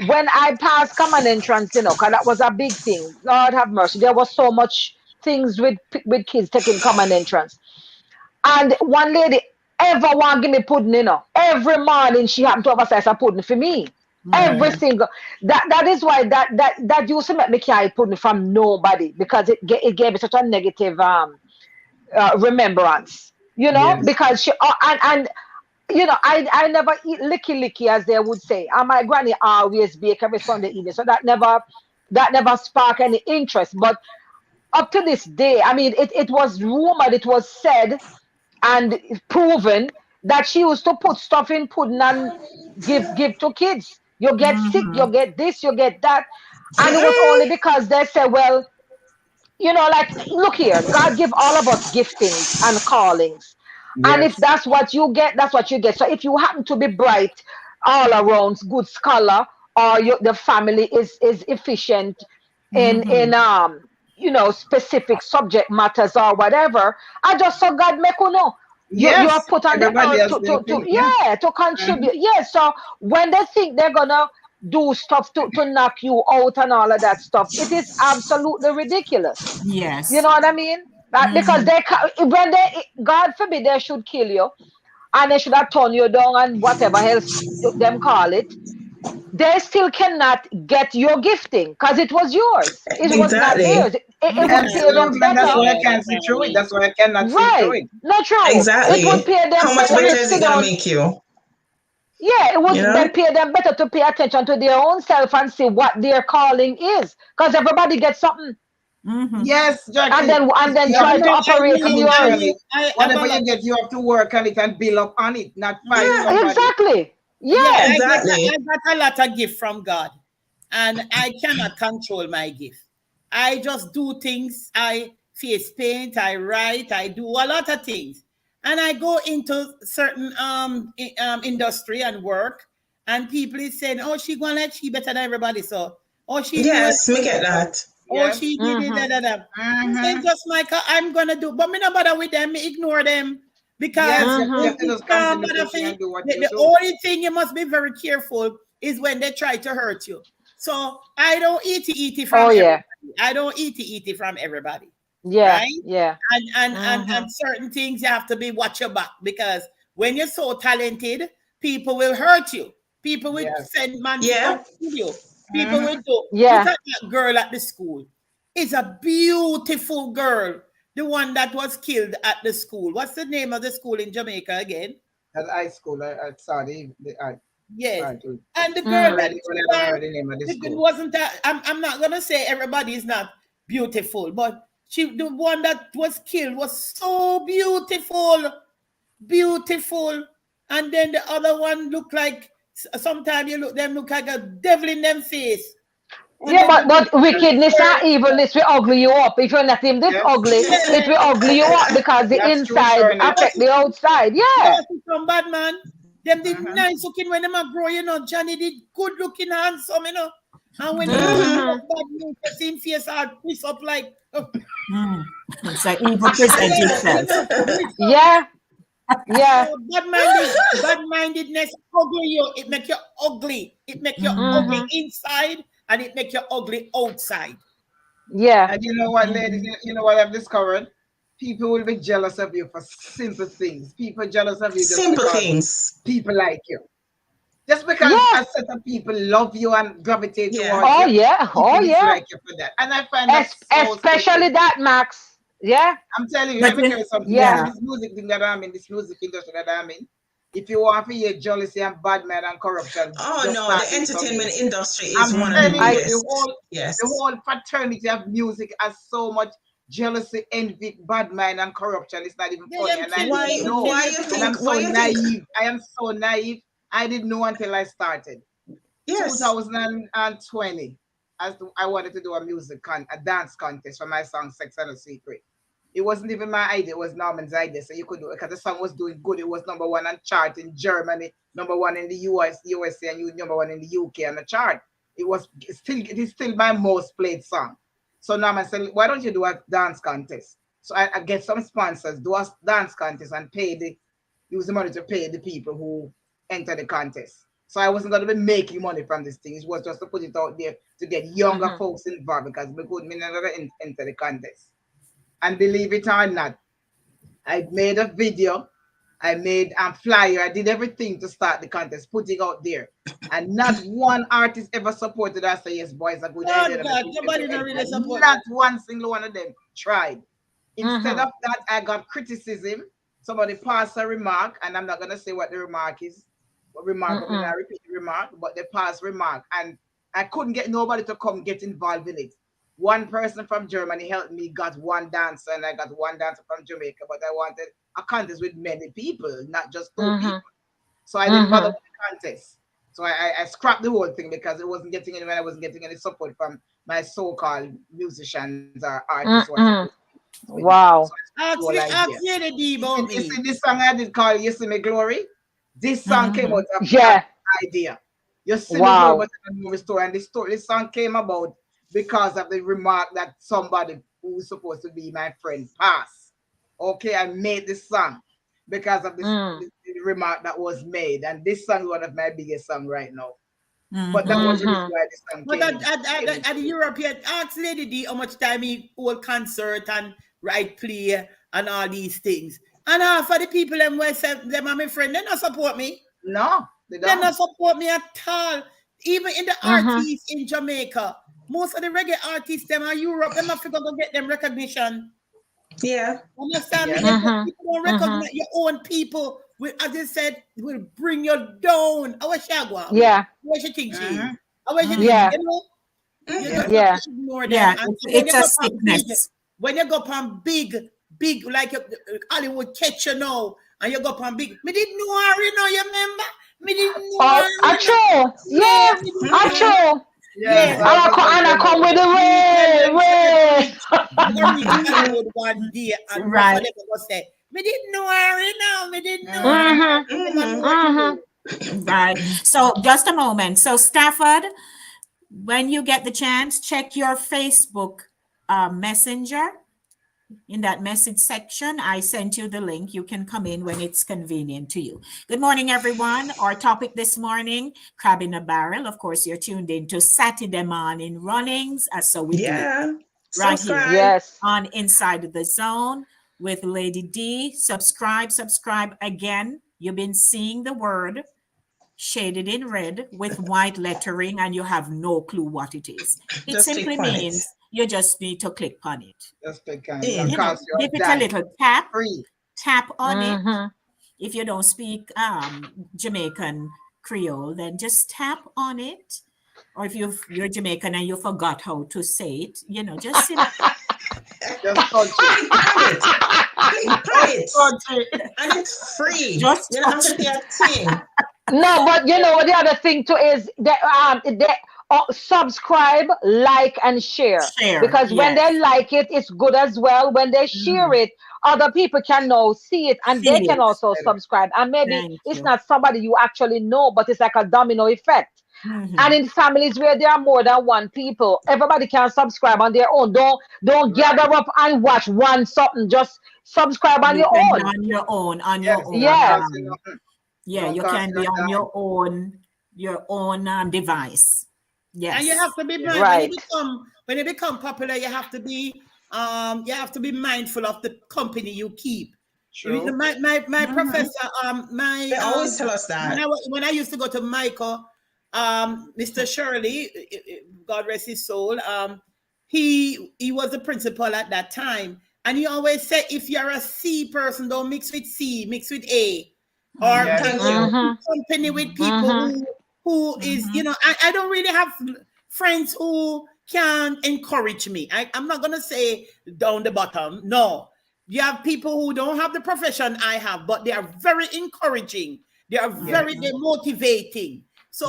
when I passed common entrance, because that was a big thing. Lord have mercy. There was so much things with kids taking common entrance. And one lady ever want to give me pudding, every morning she happened to have a slice of pudding for me. Every single that is why that used to make me carry pudding from nobody, because it gave me such a negative remembrance, because she and I never eat licky as they would say, and my granny always bake every Sunday evening, so that never sparked any interest. But up to this day, I mean, it was rumored, it was said and proven that she used to put stuff in pudding and give to kids. You get sick, you get this, you get that. And it was only because they said, well, like, look here, God give all of us giftings and callings. Yes. And if that's what you get, that's what you get. So if you happen to be bright, all around, good scholar, or the family is efficient in specific subject matters or whatever, I just saw God make you know. You are put on the earth to contribute. Yes, so when they think they're gonna do stuff to knock you out and all of that stuff, it is absolutely ridiculous. Yes, you know what I mean? Because God forbid, they should kill you and they should have torn you down and whatever else them call it. they still cannot get your gifting because it was yours. It was not Exactly. theirs. It would pay them Absolutely. And that's better. why I can't see through it. That's why I cannot see through Right. it. Not true. It would Exactly. pay them How much better better to is it sit gonna down. make you? Yeah, it would You then know? pay them better to pay attention to their own self and see what their calling is. Because everybody gets something. Yes, And Jackie. then You have try to to make I operate your in believe, own yours. journey. I have Whatever a lot. you get, you have to work on it and build up on it, not fight Yeah. somebody. Exactly. Yeah, Yeah. Exactly. I got a lot of gift from God, and I cannot control my gift. I just do things. I face paint. I write. I do a lot of things, and I go into certain industry and work, and people is saying, "Oh, she gonna like she better than everybody." So, oh, she knew Yes, me everything. get that. Oh, Yes. she did it. Da, da, da. I say, Mm-hmm. just Michael, I'm gonna do, but me not bother with them. Me ignore them because Yes, you have to it's just not continue bother pushing for and do what you the do. only thing you must be very careful is when they try to hurt you. So I don't eat from Oh everybody. yeah. I don't eat from everybody, Yeah. right? Yeah. And certain things you have to be watch your back because when you're so talented, people will hurt you. People will Yes. send man to come Yeah. kill you. People Mm-hmm. will do. Look Yeah. at that girl at the school. It's a beautiful girl. The one that was killed at the school. What's the name of the school in Jamaica again? At high school, I saw I Yes. tried to, And the girl Mm. but I went didn't to never heard the name of the it school. wasn't that I'm not gonna say everybody is not beautiful, but the one that was killed was so beautiful, beautiful. And then the other one looked like sometimes look like a devil in them face. And Yeah, then but Yes. wickedness and evilness will ugly you up. If you're not in this Yes. ugly, it will ugly you up because the That's true, inside surely. affect the outside. Yeah. yes, some bad man. Them did Mm-hmm. nice looking when them a grow, Johnny did good looking handsome, And when he Mm-hmm. bad news, you see him face all twist up like It's like evil present yeah, itself. twist up. Yeah. Yeah. So bad mindedness ugly you. It make you ugly. It make you ugly Mm-hmm. inside and it make you ugly outside. Yeah. And you know what, ladies, you know what I've discovered? People will be jealous of you for simple things. People jealous of you just Simple because things. people like you. Just because Yeah. a set of people love you and gravitate Yeah. towards Oh you, yeah. Oh people yeah. dislike you for that. And I find that so Especially stupid. that, Max. Yeah. I'm telling you, But let me tell you something. Yeah. In this music thing that I'm in, this music industry that I'm in, if you want to hear jealousy and bad man and corruption, Oh just no, start the doing some entertainment music. industry is I'm one of the telling you, biggest. the Yes. whole fraternity of music has so much jealousy, envy, bad mind, and corruption. It's not even Yeah, funny. them And I kill you, Why didn't them know. kill why you you too. And I'm think so why you think naive. I am so naive. I didn't know until I started. yes. 2020, I wanted to do a dance contest for my song "Sex and a Secret." It wasn't even my idea; it was Norman's idea. So you could do it because the song was doing good. It was number one on chart in Germany, number one in the USA, and number one in the UK on the chart. It is still my most played song. So Norman said, "Why don't you do a dance contest?" So I get some sponsors, do a dance contest, and use the money to pay the people who enter the contest. So I wasn't going to be making money from this thing. It was just to put it out there to get younger folks involved because we couldn't enter the contest. And believe it or not, I made a video, I made a flyer, I did everything to start the contest, putting out there. And not one artist ever supported us. Say, yes, boys, a good Oh idea. God, nobody not really support Not that. one single one of them tried. Instead of that, I got criticism. Somebody passed a remark, and I'm not going to say what the remark is. What remark? I'm going to repeat the remark, but they passed remark. And I couldn't get nobody to come get involved in it. One person from Germany helped me, got one dancer, and I got one dancer from Jamaica, but I wanted a contest with many people, not just two people. So I didn't bother with the contest. So I scrapped the whole thing because it wasn't getting anywhere. I wasn't getting any support from my so-called musicians or artists who are supposed to be with me. Wow. So I scrapped the whole idea. Ask Lady D about You me. see this song I did called You See Me Glory? This song came out of Yeah. that idea. You See Me Glory Wow. was in a movie story, and this song came about because of the remark that somebody who was supposed to be my friend passed. Okay, I made this song because of the remark that was made, and this song is one of my biggest songs right now. But that was the reason why this song But came at the European, ask Lady D how much time he hold concert and write play and all these things. And half of the people them are my friend, they not support me. No, they They don't. not support me at all. even in the artists in Jamaica, most of the reggae artists them are Europe, them Africa go get them recognition. Yeah. Understand me? People don't recognize your own people. Will, as I said, will bring you down. I wish I go. Yeah. What you think, she? I wish you think, Yeah. you know? You just Yeah. have to ignore them. Yeah, And it's a sickness. when you go on big, like Hollywood catch you now, and you go on big, me didn't know her, you know, you remember? Me didn't know her. I true. Yeah, I true. Yes, And I come with the way. One day, and Right. say, me didn't know her, you know, me didn't know her. Right. So just a moment. So Stafford, when you get the chance, check your Facebook messenger. In that message section, I sent you the link. You can come in when it's convenient to you. Good morning, everyone. Our topic this morning, crab in a barrel. Of course, you're tuned in to Satideh Mawnin Runnings. So we do it right here. Yes. On Inside the Zone with Lady D. Subscribe again. You've been seeing the word shaded in red with white lettering, and you have no clue what it is. It Just simply click on means it. you just need to click on it. Just click on Yeah. it. You know, Cost you give it a dime. little tap. Free. Tap on it. If you don't speak Jamaican Creole, then just tap on it. Or if you're Jamaican and you forgot how to say it, you know, just simply Just touch it. And it's free. Just you don't have to pay a thing. No, but you know what the other thing too is that subscribe, like, and share. Because when they like it, it's good as well. When they share it, other people can now see it, and they can also subscribe. And maybe it's not somebody you actually know, but it's like a domino effect. And in families where there are more than one people, everybody can subscribe on their own. Don't gather up and watch one something. Just subscribe on your own. On your own. Yeah. Yeah, you can be on your own device. Yes. And you have to be mindful. Right. When you become popular, you have to be mindful of the company you keep. True. My professor, They always tell us that. When I used to go to Michael, Mr. Shirley, God rest his soul, he was the principal at that time, and he always said, if you're a C person, don't mix with C, mix with A, or company with people who is, you know, I don't really have friends who can encourage me. I'm not gonna say down the bottom. No, you have people who don't have the profession I have, but they are very encouraging. They are very motivating. So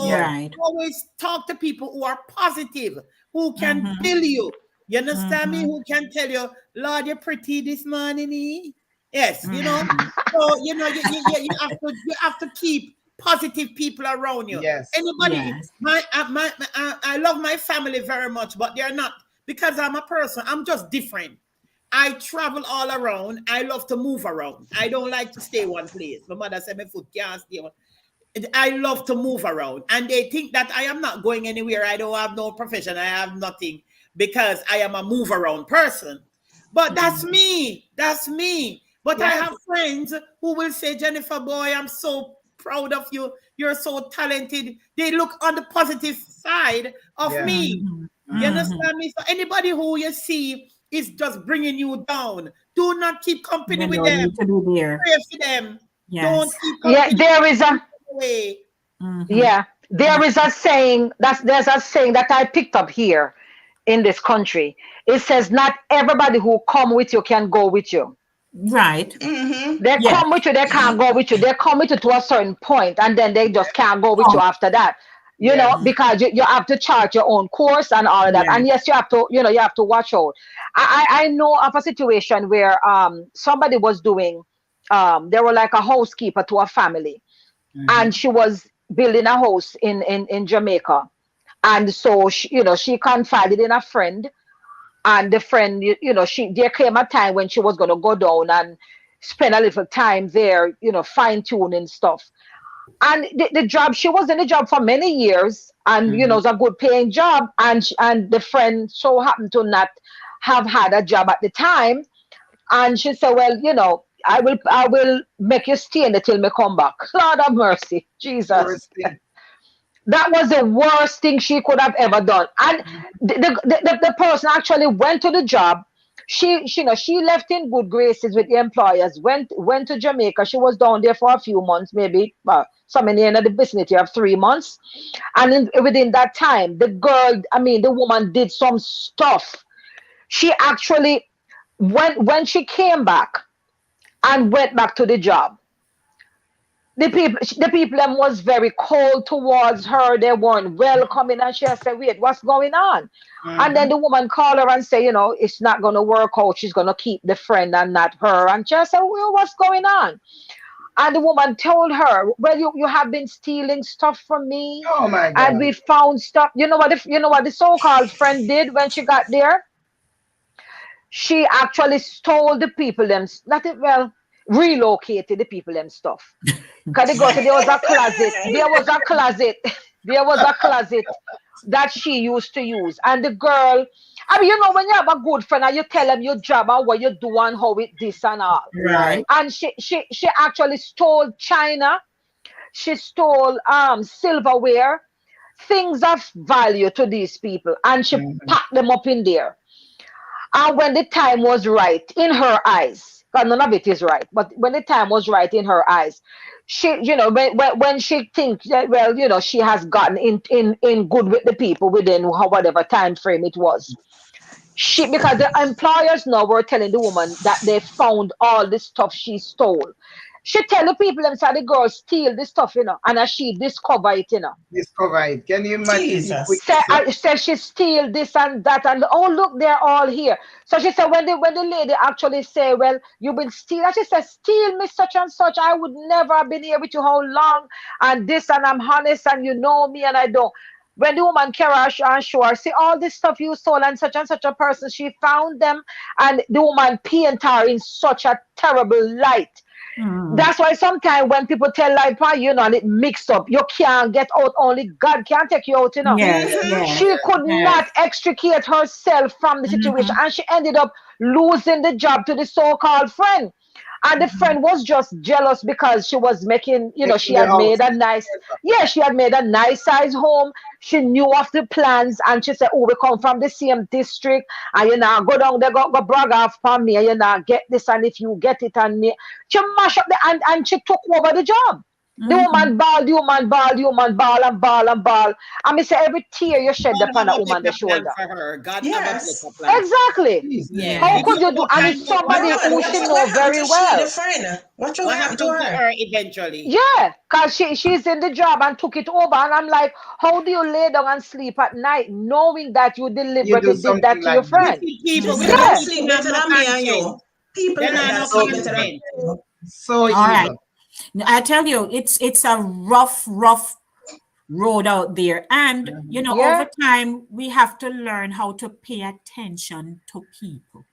always talk to people who are positive, who can tell you. You understand me? Who can tell you, Lord, you're pretty this morning. Yes, you know. So you know, you have to keep positive people around you. Yes. Anybody? I love my family very much, but they're not, because I'm a person. I'm just different. I travel all around. I love to move around. I don't like to stay one place. My mother said my foot can't stay one. I love to move around, and they think that I am not going anywhere. I don't have no profession. I have nothing, because I am a move around person. But that's me. That's me. But I have friends who will say, Jennifer, boy, I'm so proud of you. You're so talented. They look on the positive side of me. You understand me? So anybody who you see is just bringing you down, do not keep company with them. Pray for them. Don't keep company there is a way. There is a saying there's a saying that I picked up here in this country. It says, not everybody who come with you can go with you. Right. They come with you, they can't go with you. They come with you to a certain point, and then they just can't go with you after that. You know, because you have to chart your own course and all of that. And yes, you have to, you have to watch out. I know of a situation where somebody was doing, they were like a housekeeper to a family, and she was building a house in Jamaica. And so she confided in a friend, and the friend, there came a time when she was going to go down and spend a little time there, fine tuning stuff. And the job, she was in the job for many years, and it was a good paying job. And the friend so happened to not have had a job at the time. And she said, well, I will make you stay until me come back. Lord of mercy, Jesus. That was the worst thing she could have ever done. And the person actually went to the job. She left in good graces with the employers, went to Jamaica. She was down there for a few months, maybe somewhere in the vicinity of 3 months. And within that time, the woman did some stuff. She actually, when she came back and went back to the job, the people them was very cold towards her. They weren't welcoming, and she said, "Wait, what's going on?" And then the woman called her and say, "It's not gonna work out. She's gonna keep the friend and not her." And she said, "Well, what's going on?" And the woman told her, "Well, you have been stealing stuff from me, Oh my God. and we found stuff." You know what the so-called friend did when she got there? She actually stole the people them, not it, well, relocated the people them stuff. Because there was a closet. There was a closet. There was a closet that she used to use. And the girl, when you have a good friend and you tell them your job and what you do and how it this and all. Right. And she actually stole china. She stole silverware, things of value to these people, and she packed them up in there. And when the time was right in her eyes, because none of it is right, but when the time was right in her eyes, she, when she thinks that, well, she has gotten in good with the people within whatever time frame it was. Because the employers now were telling the woman that they found all the stuff she stole. She tell the people inside the girl steal this stuff, and as she discover it, Discover it. Can you imagine? Jesus. Said she steal this and that, and oh look, they're all here. So she said when the lady actually say, "Well, you've been stealing," she said, "Steal me such and such. I would never have been here with you how long, and this, and I'm honest, and you know me, and I don't." When the woman carry her and show her, see all this stuff you stole and such a person, she found them, and the woman paint her in such a terrible light. That's why sometimes when people tell lie about and it mixed up, you can't get out. Only God can take you out. Yes, yes, She could not extricate herself from the situation, and she ended up losing the job to the so-called friend. And the friend was just jealous because she was making, she the had house. made a nice, she had made a nice size home. She knew of the plans, and she said, "Oh, we come from the same district, and go down there, go brag off on me, and get this, and if you get it, and me." She mashed up and she took over the job. The woman bawled, and ball and ball. And me say every tear you shed God upon have a a woman the better plan shoulder. for her. God have a Yes. better plan. Exactly. yes. How could you do? And And it's My somebody God, who she what know happened very to she, the well. friend? What what happened to happened to her? her eventually? Yeah, because she's in the job and took it over. And I'm like, how do you lay down and sleep at night knowing that you You do deliberately did that something to your like that. friend? Wicked people, People wicked that Yeah, sleep people, them better no than me and conscience. you. People They like not that no sleep So better than evil. conscience. you. So All right. evil. I tell you, it's a rough road out there. And, over yeah, time, we have to learn how to pay attention to people.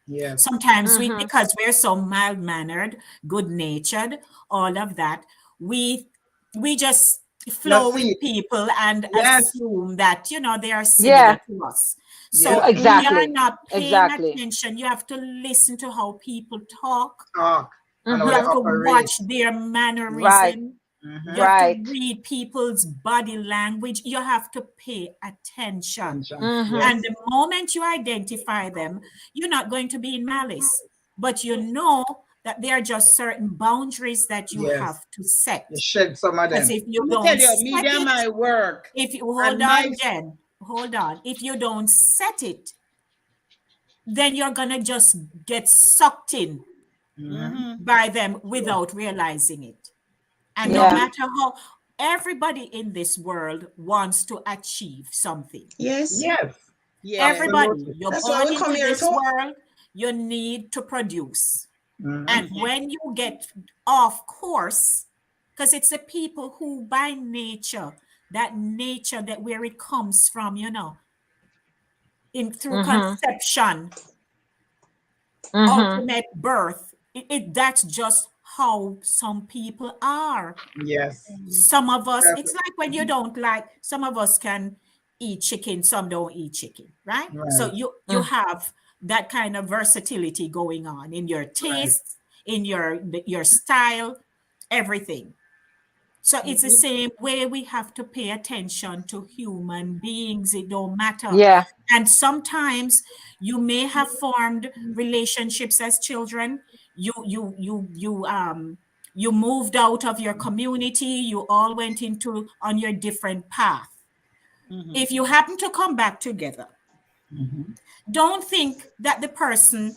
Yes. Sometimes mm-hmm, because we're so mild-mannered, good-natured, all of that, we we just Not flow with see it. people and Yes. assume that, they are similar yeah, to us. So Yes. if we are exactly, not paying exactly. attention, you have to listen to how people talk. Talk. And how You they Mm-hmm, have to operate. watch their right, mannerism. You have to right. read people's body language. You have to pay attention. Attention. Mm-hmm, And Yes. the moment you identify them, you're not going to be in malice, but you know that there are just certain boundaries that you Yes. have to You set. shed some of Because them. if you Let me tell don't you, set media it, my work if you and my hold on. If you don't set it, then you're gonna just get sucked in by them without realizing it. And no yeah, matter how everybody in this world wants to achieve something. Yes. Yes. yes. Everybody, Absolutely. you're That's why born we come into here this to. world, you need to produce. Mm-hmm. And when you get off course, because it's the people who by nature, that nature that where it comes from, in through mm-hmm, conception, mm-hmm, ultimate birth, that's just how some people are. Yes. Some of us, That's it's like when you don't like, some of us can eat chicken, some don't eat chicken, right? So right. you have that kind of versatility going on in your Right. tastes, in your style, everything. So it's the same way we have to pay attention to human beings. It don't matter. Yeah. And sometimes you may have formed relationships as children. You moved out of your community. You all went into on your different path. If you happen to come back together, don't think that the person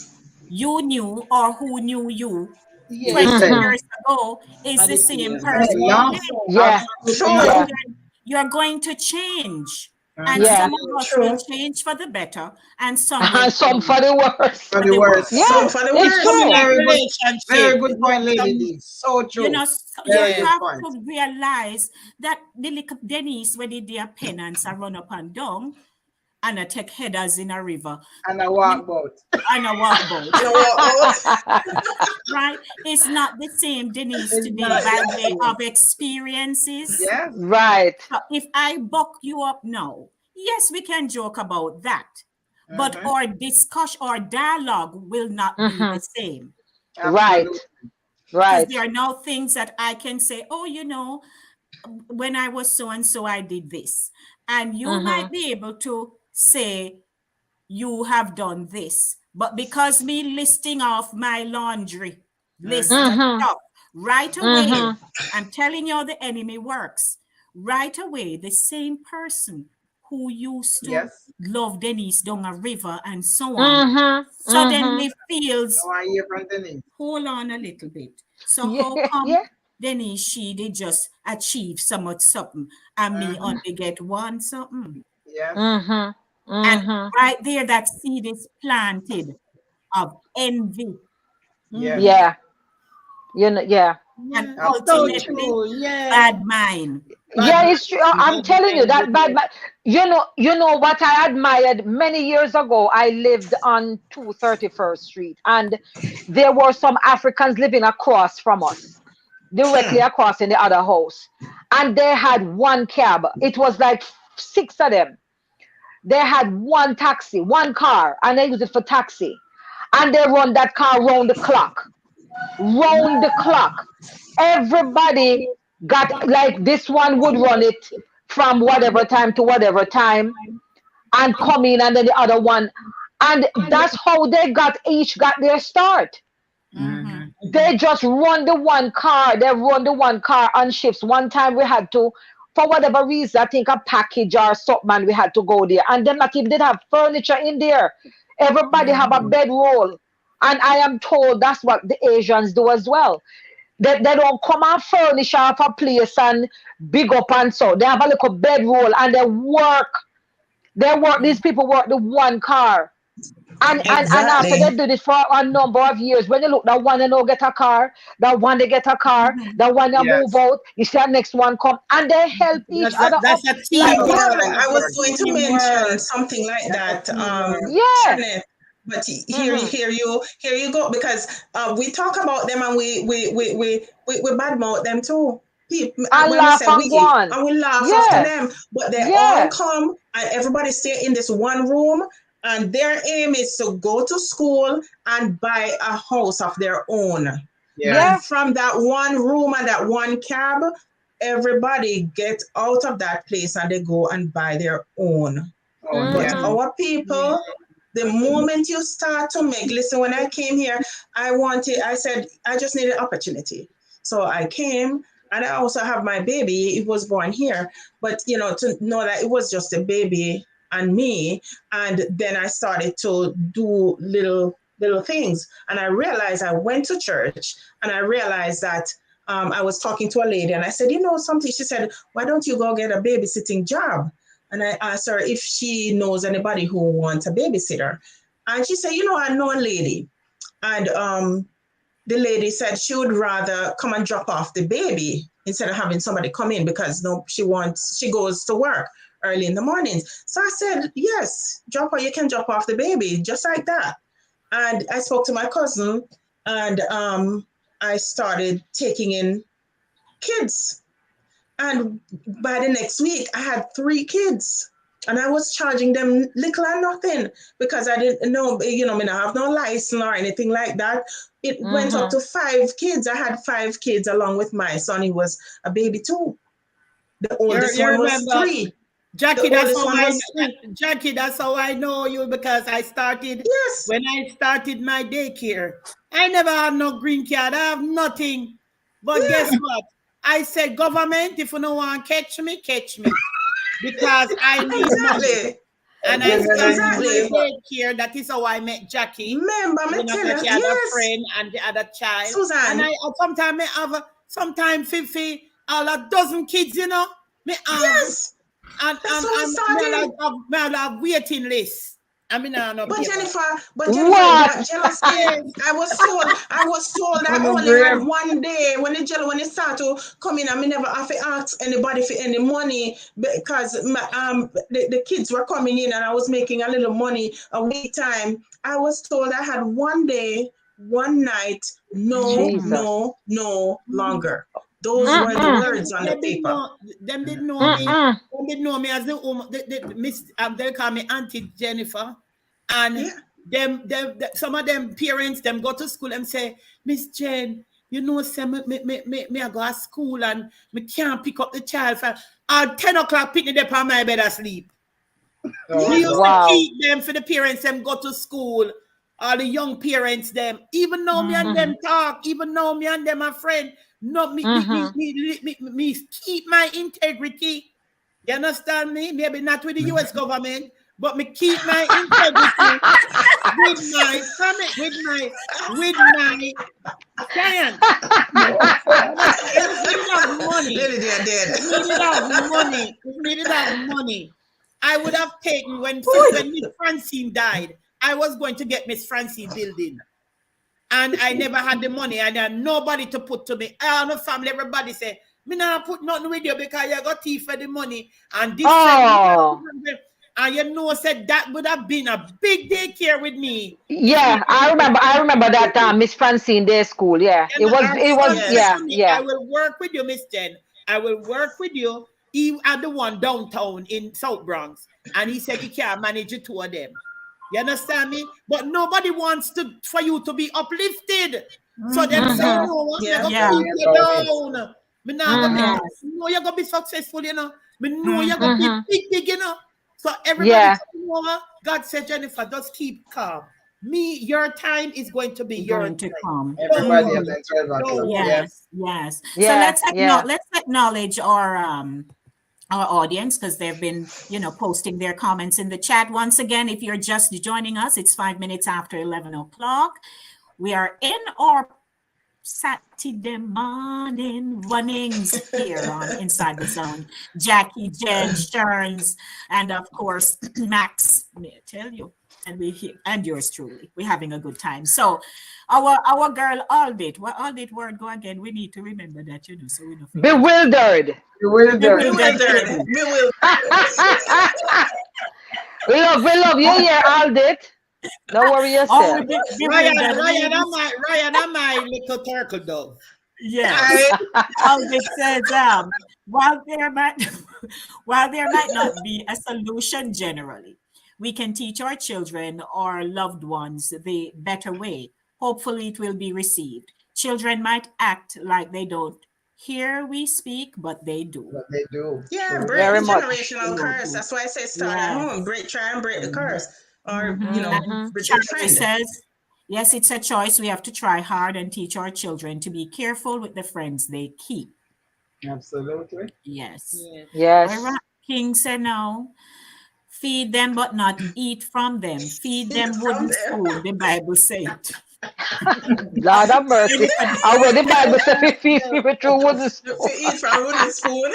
you knew or who knew you Yes. 20 Mhm. years ago is the same person Yeah. today. Yeah. True. Yeah. You're going to change. And Yeah. some of us will True. change for the better, and some will And some for the worse. For for the the worst. worse. Yeah, Some for the it's worst. true. Very good Relationship. point, Lady D. So true. You know, you Very Yeah. good have point. to realize that the little Denise, when they did their penance, I run up and down, and I take headers in a river, And a walk boat. and I walk boat. And I walk out. Right? It's not the same Denise It's today not by the way same. of experiences. Yes. Right. So if I buck you up now, yes, we can joke about that. But our discussion or dialogue will not be the same. Right. Absolutely. Because Right. there are now things that I can say, oh, when I was so and so, I did this. And you might be able to say, you have done this. But because me listing off my laundry list of stuff right away, I'm telling you how the enemy works. Right away, the same person who used to Yes. love Denise down a river and so on suddenly feels, Now I hear from Denise. hold on a little bit. So Yeah. how come Yeah. Denise, she did just achieve so much something and me only get one something? Yes. And right there, that seed is planted of envy Yes. Yeah. You know, yeah. and Yeah. So Absolutely. ultimately true. Yeah. bad mind. Bad Yeah, mind. it's true. I'm Bad telling you mind. that you know what I admired many years ago. I lived on 231st Street, and there were some Africans living across from us, directly across in the other house. And they had one cab. It was like six of them. They had one taxi, one car, and they used it for taxi. And they run that car round the clock. Round the clock. Everybody got like this one would run it from whatever time to whatever time and come in, and then the other one. And that's how they each got their start. They just run the one car. They run the one car on shifts. One time we had to, for whatever reason, I think a package or something, and we had to go there. And them not even did have furniture in there. Everybody have a bedroll. And I am told that's what the Asians do as well. They don't come and furnish off a place and big up and so. They have a little bedroll and they work. These people work the one car. And after they Exactly. do this for a number of years, when you look, that one they don't get a car, that one they get a car, that one they move Yes. out, you see that next one come, and they help each other up That's a like Yeah, teamwork. one. I was going to mention Teamwork. something like That's that, a teamwork. Yeah. Trinette, but here you go, because we talk about them and we badmouth them too. People, And when we laugh say and go we on. and we laugh after Yeah. them, but they all Yeah. come and everybody stay in this one room, and their aim is to go to school and buy a house of their own. Yes. Yeah. And from that one room and that one cab, everybody get out of that place and they go and buy their own. Oh, But yeah. our people, the moment you start to make, listen, when I came here, I said, I just needed opportunity. So I came, and I also have my baby. It was born here. But, to know that it was just a baby and me. And then I started to do little things. And I realized I went to church, and I realized that I was talking to a lady, and I said, something. She said, why don't you go get a babysitting job? And I asked her if she knows anybody who wants a babysitter. And she said, I know a lady. And the lady said she would rather come and drop off the baby instead of having somebody come in, because she goes to work early in the mornings. So I said, yes, you can drop off the baby just like that. And I spoke to my cousin, and I started taking in kids. And by the next week, I had 3 kids. And I was charging them little or nothing because I didn't know, you know, I don't have no license or anything like that. It went up to 5 kids. I had 5 kids along with my son. He was a baby too. The oldest You one was remember, 3. Jackie, The oldest one was 3. Jackie, that's how I know you, because I started, Yes. when I started my daycare, I never had no green card. I have nothing. But guess what? I said, government, if you don't want to catch me, because I need money. Exactly. And I started Exactly. my daycare. That is how I met Jackie. Remember, me tell you, Jackie had a yes. friend and the other child. Susan. And I sometimes I have sometimes 50, all a dozen kids, you know. Me have, Yes. and That's how I started. I have waiting list. I mean, But Jennifer, What? that jealousy, I was told I only had one day when it started to come in. I mean, never have to ask anybody for any money because the kids were coming in and I was making a little money a week time. I was told I had one day, one night, no longer. Those were the words on the paper. Them didn't know me. Them didn't know me as the Miss. They call me Auntie Jennifer, and them some of them parents them go to school and say, Miss Jen, you know, say me I go to school and me can't pick up the child. At 10 o'clock, pick me up on my bed asleep. We used to keep them for the parents them go to school. All the young parents them, even though me and them talk, even though me and them are friends. No, me keep my integrity. You understand me? Maybe not with the US government, but me keep my integrity with my client. If needed have money, I would have taken when Miss Francine died. I was going to get Miss Francine building. And I never had the money. I had nobody to put to me. All the family, everybody say, me not put nothing with you because you got thief for the money. And this and you know, said that would have been a big daycare with me. Yeah, I remember that Miss Francine Day School. Yeah, it was. Yeah. I will work with you, Miss Jen. I will work with you. He had the one downtown in South Bronx. And he said he can't manage the 2 of them. You understand me? But nobody wants for you to be uplifted. So them say, no, you're going to keep you down. Me know you're going to be successful, you know. Me know you're going to be big, you know. So everybody, God said, Jennifer, just keep calm. Your time is going to be your time. Come. Everybody has a Yes. So let's acknowledge our audience, because they've been, posting their comments in the chat. Once again, if you're just joining us, it's 5 minutes after 11 o'clock. We are in our Satideh Mawnin Runnings here on Inside the Zone. Jackie, Jen, Sherns, and of course, Max, may I tell you, and yours truly. We're having a good time. So our girl Aldit, what Aldit word go again? We need to remember that, so we don't bewildered. We love you here, Aldit. Don't worry yourself. Ryan, am my little turtle dove. Yes. Aldit says, while there might not be a solution generally, we can teach our children or loved ones the better way. Hopefully it will be received. Children might act like they don't hear we speak, but they do. Yeah, break the generational curse. That's why I say start at home. Try and break the curse. Or, Charlie says, yes, it's a choice. We have to try hard and teach our children to be careful with the friends they keep. Absolutely. Yes. Yes. King said no. Feed them, but not eat from them. Feed them wooden spoon, the Bible said. Lord have mercy. I read the Bible said feed people through wooden spoon. Eat from wooden spoon.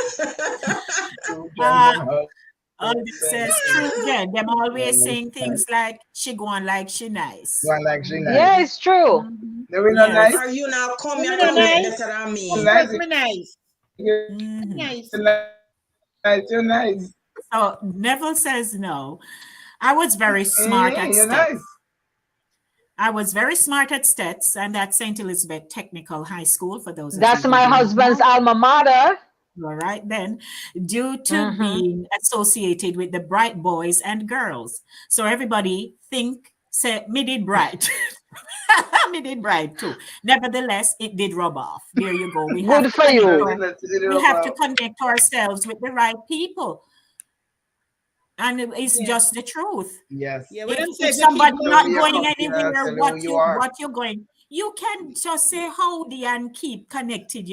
It says true again. Them always saying things like she going like she nice. Yeah, it's true. Nice. Are you now come here to better than me? Nice. You're nice. So Neville says no. I was very smart at Stets. Nice. I was very smart at Stets and at St. Elizabeth Technical High School, for those. That's my husband's alma mater. All right, then, due to being associated with the bright boys and girls. So everybody think, say, me did bright. Me did bright too. Nevertheless, it did rub off. There you go. Good for you. We have to connect ourselves with the right people. And it's just the truth. Yes. Yeah, If somebody not going anywhere, tell what who you are. what you're going, you can just say howdy and keep connected,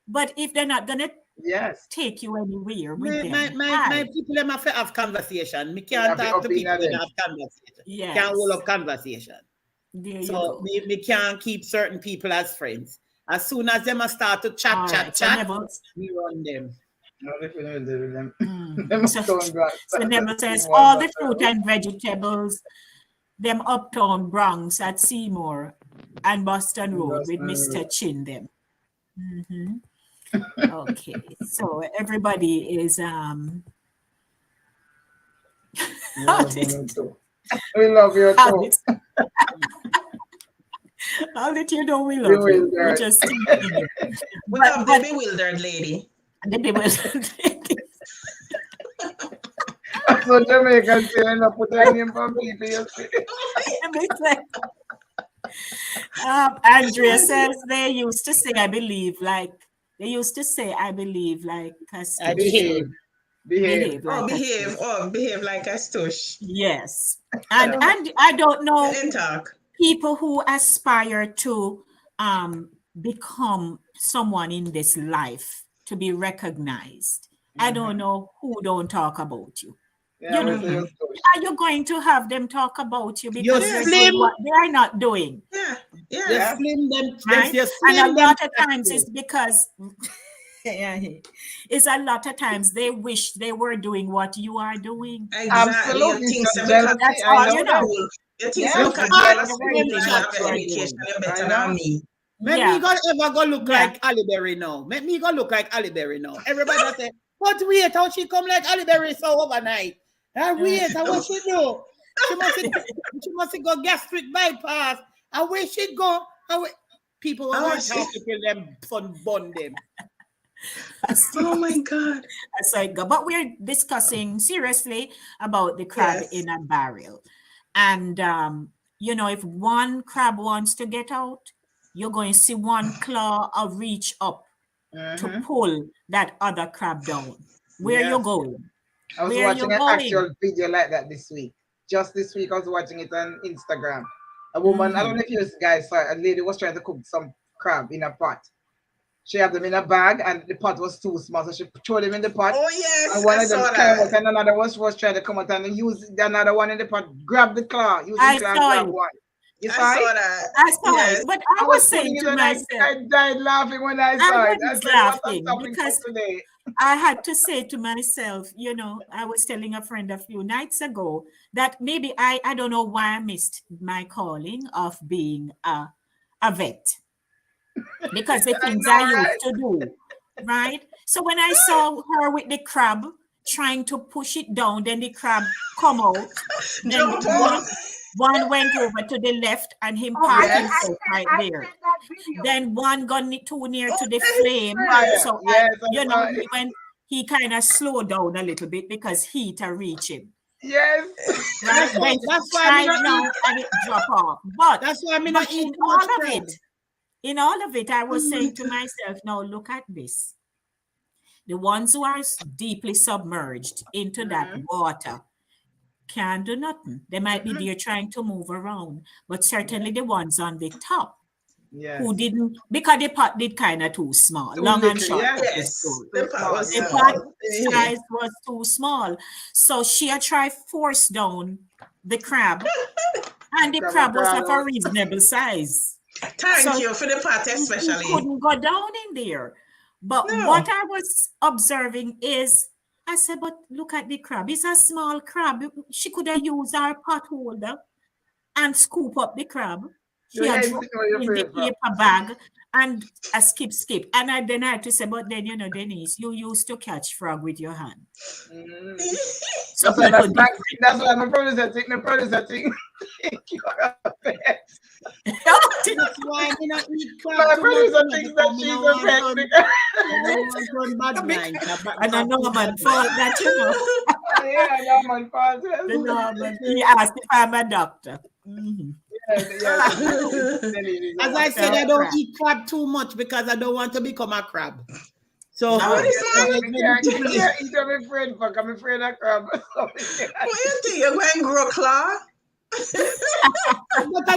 But if they're not gonna Yes. take you anywhere with them, my people them have to have conversation. Me can't talk to people that have conversation. Yes. Can't hold up conversation. There you So go. me can't keep certain people as friends. As soon as them start to chat, we run them. So Neville says all the fruit and vegetables, them uptown Bronx at Seymour and Boston Road with Mr. Chin them. Okay, so everybody is We love you too. How did you know we love you? We're just we love the bewildered lady. The bewildered lady. So Jamaican saying no put a name for people. Andrea says they used to say, I believe, like I behave. Behave like a stush. Yes. And I don't know talk. People who aspire to become someone in this life, to be recognized. I don't know who don't talk about you. Yeah, Are you going to have them talk about you because You're they're doing what they are not doing? Yeah. Right? And a lot of times it's because it's a lot of times they wish they were doing what you are doing. Exactly. Absolutely. You think That's all you know. You think better than me. Make me ever go look like Ali Berry now. Make me go look like Ali Berry now. Everybody say, but wait, how she come like Ali Berry so overnight? And wait, what she do? She must go gastric bypass. And where she go? People are going to talk to them, fun bond them. Oh my God. So it go. But we're discussing seriously about the crab in a barrel. And, if one crab wants to get out, you're going to see one claw reach up to pull that other crab down. Where you going? I was watching an actual video like that this week. Just this week, I was watching it on Instagram. A woman, I don't know if you guys saw it, a lady was trying to cook some crab in a pot. She had them in a bag and the pot was too small, so she threw them in the pot. Oh, yes. And one of them came out and another one was trying to come out and use another one in the pot, grab the claw, use the claw, grab one. You saw it? I saw it. But I was saying to myself, I died laughing when I saw it. I was laughing because I had to say to myself, I was telling a friend a few nights ago that maybe I don't know why I missed my calling of being a vet. Because the things I used to do, right? So when I saw her with the crab trying to push it down, then the crab come out, then one went over to the left and him parked himself right there. Then one got too near to the flame, so he kind of slowed down a little bit because heat reach him. Yes, right? That's why now and it drop off. But that's why I'm not eating all of it. In all of it, I was saying to myself, now look at this. The ones who are deeply submerged into that water can't do nothing. They might be there trying to move around, but certainly the ones on the top who didn't, because the pot did kind of too small, long and short. The pot size was too small. So she had tried force down the crab, and the crab was of a reasonable size. Thank you for the pot, especially. He couldn't go down in there. But what I was observing is, I said, but look at the crab. It's a small crab. She could have used her pot holder and scoop up the crab. She had in the paper bag and a skip. And then I had to say, but then, Denise, you used to catch frog with your hand. So that's why my producer think. That's why I don't eat crab My too much. producer thinks that she's a pet. Bad mind. And I know man fault that, you know. Yeah, no man, fault. The Norman, he asked if I'm a doctor. Mm-hmm. As I said, I don't eat crab too much because I don't want to become a crab. So What is I can't eat of my friend, fuck. I'm afraid of crab. What you think? You're going to grow claw? But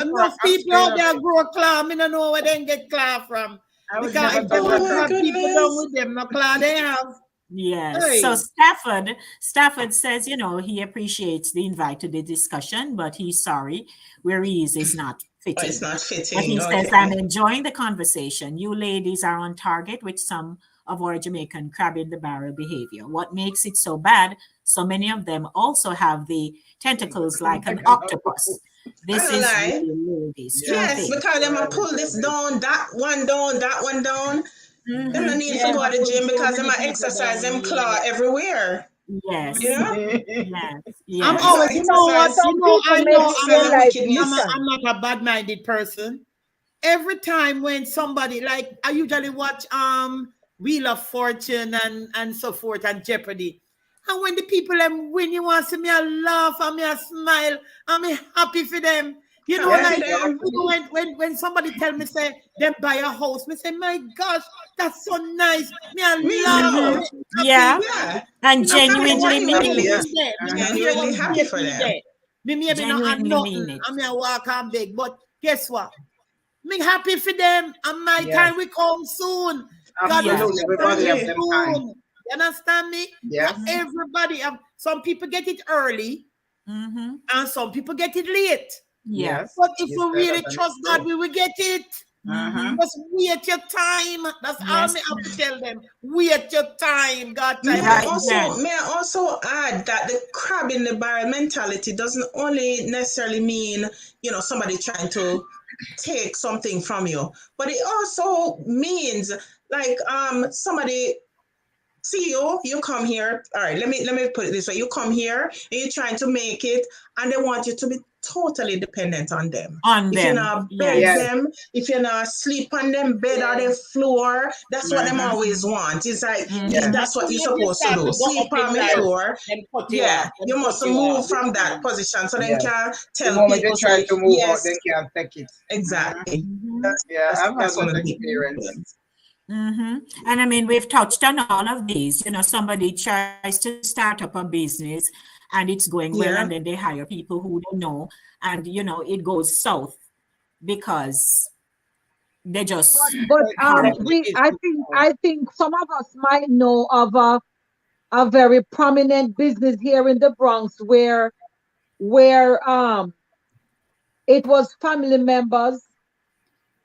enough people out there grow claw. I don't know where they get claw from. Because I don't have people down with them, no claw they have. Yes. Hey. So Stafford says, you know, he appreciates the invite to the discussion, but he's sorry where he is not fitting. Oh, it's not fitting. But he says, I'm enjoying the conversation. You ladies are on target with some of our Jamaican crab in the barrel behavior. What makes it so bad? So many of them also have the tentacles like an octopus. This is really ladies. Yes, because they might pull this down, that one down. They don't need to go to the gym because they might exercise them claw everywhere. Yes. You know? Yes. I'm always, I know I'm not a bad-minded person. Every time when somebody, like I usually watch Wheel of Fortune and so forth and Jeopardy. And when the people win, you want to see me a laugh and me a smile and me happy for them. You know, when somebody tell me say them buy a house, me say, my gosh, that's so nice. Me a laugh. Yeah. And genuinely mean it. Genuinely happy for them. Me maybe not nothing. I mean I walk and big, but guess what? Me happy for them and my time will come soon. Absolutely, everybody have them time. You understand me? Yes. Everybody some people get it early and some people get it late. Yes. But if we really trust God, we will get it. Just wait your time. That's all me have to tell them. Wait your time. God time. May I also add that the crab in the barrel mentality doesn't only necessarily mean, you know, somebody trying to take something from you, but it also means like somebody see you come here. All right, let me put it this way. You come here and you're trying to make it, and they want you to be totally dependent on them. If you're not beg them, if you're not sleep on them bed or their floor, that's what them always want. It's like that's what you're supposed to do. Sleep on the floor. You must move from that position so they can tell the moment people they try to move out, they can't take it. Exactly. I've had that experience. And I mean, we've touched on all of these. You know, somebody tries to start up a business and it's going well, and then they hire people who they know, and you know, it goes south because they just. But I think some of us might know of a very prominent business here in the Bronx where it was family members,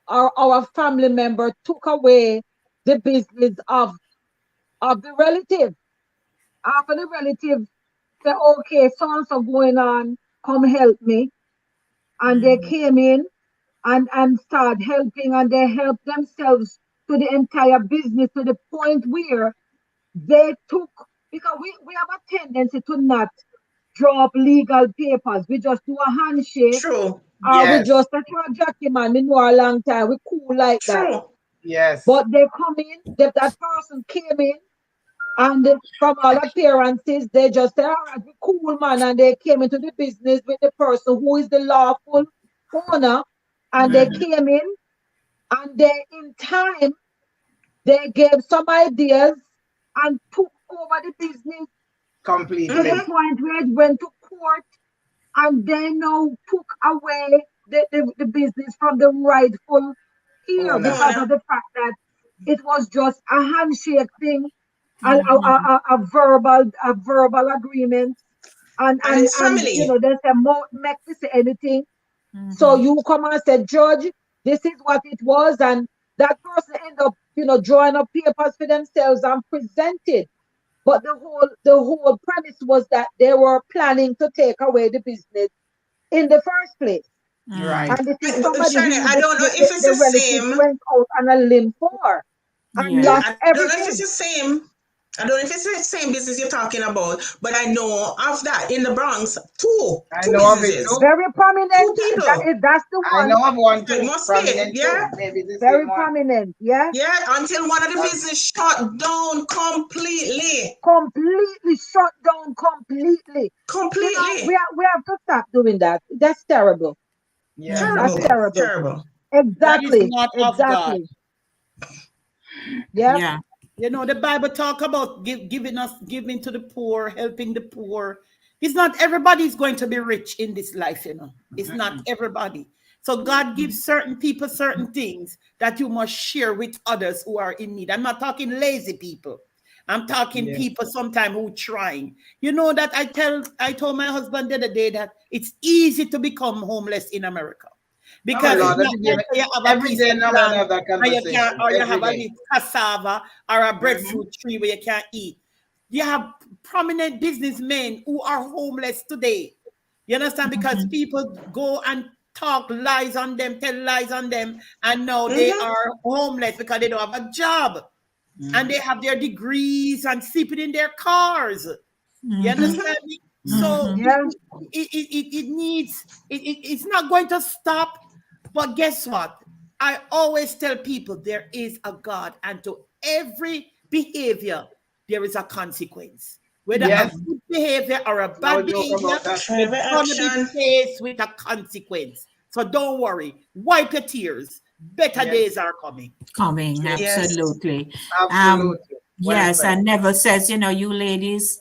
or our family member took away the business of the relative. After the relative said, okay, so going on, come help me. And they came in and started helping, and they helped themselves to the entire business to the point where they took, because we have a tendency to not draw up legal papers. We just do a handshake. True. We just a Jackie man, we know a long time. We cool like that. Yes. But they come in, that person came in, and from all appearances, they just said, all right, we cool man, and they came into the business with the person who is the lawful owner, and they came in, and they in time, they gave some ideas and took over the business completely to the point where it went to court, and they now took away the business from the rightful here because of the fact that it was just a handshake thing, a verbal agreement, and you know, they say make me say anything. So you come and say, Judge, this is what it was, and that person end up, you know, drawing up papers for themselves and presented. But the whole premise was that they were planning to take away the business in the first place. Right. And this is somebody I don't know if it's the same. Went out on a limb for and lost everything. I don't know if it's the same I don't know if it's the same business you're talking about, but I know of that in the Bronx. Two I two know of it businesses, too. Very two prominent. people. That's the I one. know of one It too. must be, Prominent yeah, too. Maybe the Very same one. prominent. Yeah. yeah. Until one of the That's business shut down completely, Completely shut down. Completely. completely. We have to stop doing that. That's terrible. yeah. That's Terrible, terrible. terrible. That is Exactly. not of God. Exactly. Yeah. Yeah. You know, the Bible talk about giving to the poor, helping the poor. It's not everybody's going to be rich in this life, you know. It's not everybody. So God gives certain people certain things that you must share with others who are in need. I'm not talking lazy people. I'm talking Yeah. people sometimes who trying. You know that I told my husband the other day that it's easy to become homeless in America. Oh Because Right. it's Lord, not every day, like you have a every piece day of land another and you can conversation. or you Every have a day. little cassava or a Mm-hmm. breadfruit tree where you can't eat. You have prominent businessmen who are homeless today. You understand? Because Mhm. people go and talk lies on them, tell lies on them, and now they Mm-hmm. are homeless because they don't have a job. And they have their degrees and sleeping in their cars. You Mhm. Mm-hmm. understand me? So Mhm. Yeah. it needs it's not going to stop. But guess what? I always tell people there is a God, and to every behavior there is a consequence. Whether a Yes. good behavior or a No bad joke behavior, about that. For you're every gonna be action. faced with a consequence. So don't worry. Wipe your tears. Better Yes. days are coming. Coming, Yes. absolutely. Um, Absolutely. Well yes, said. and Never says, you ladies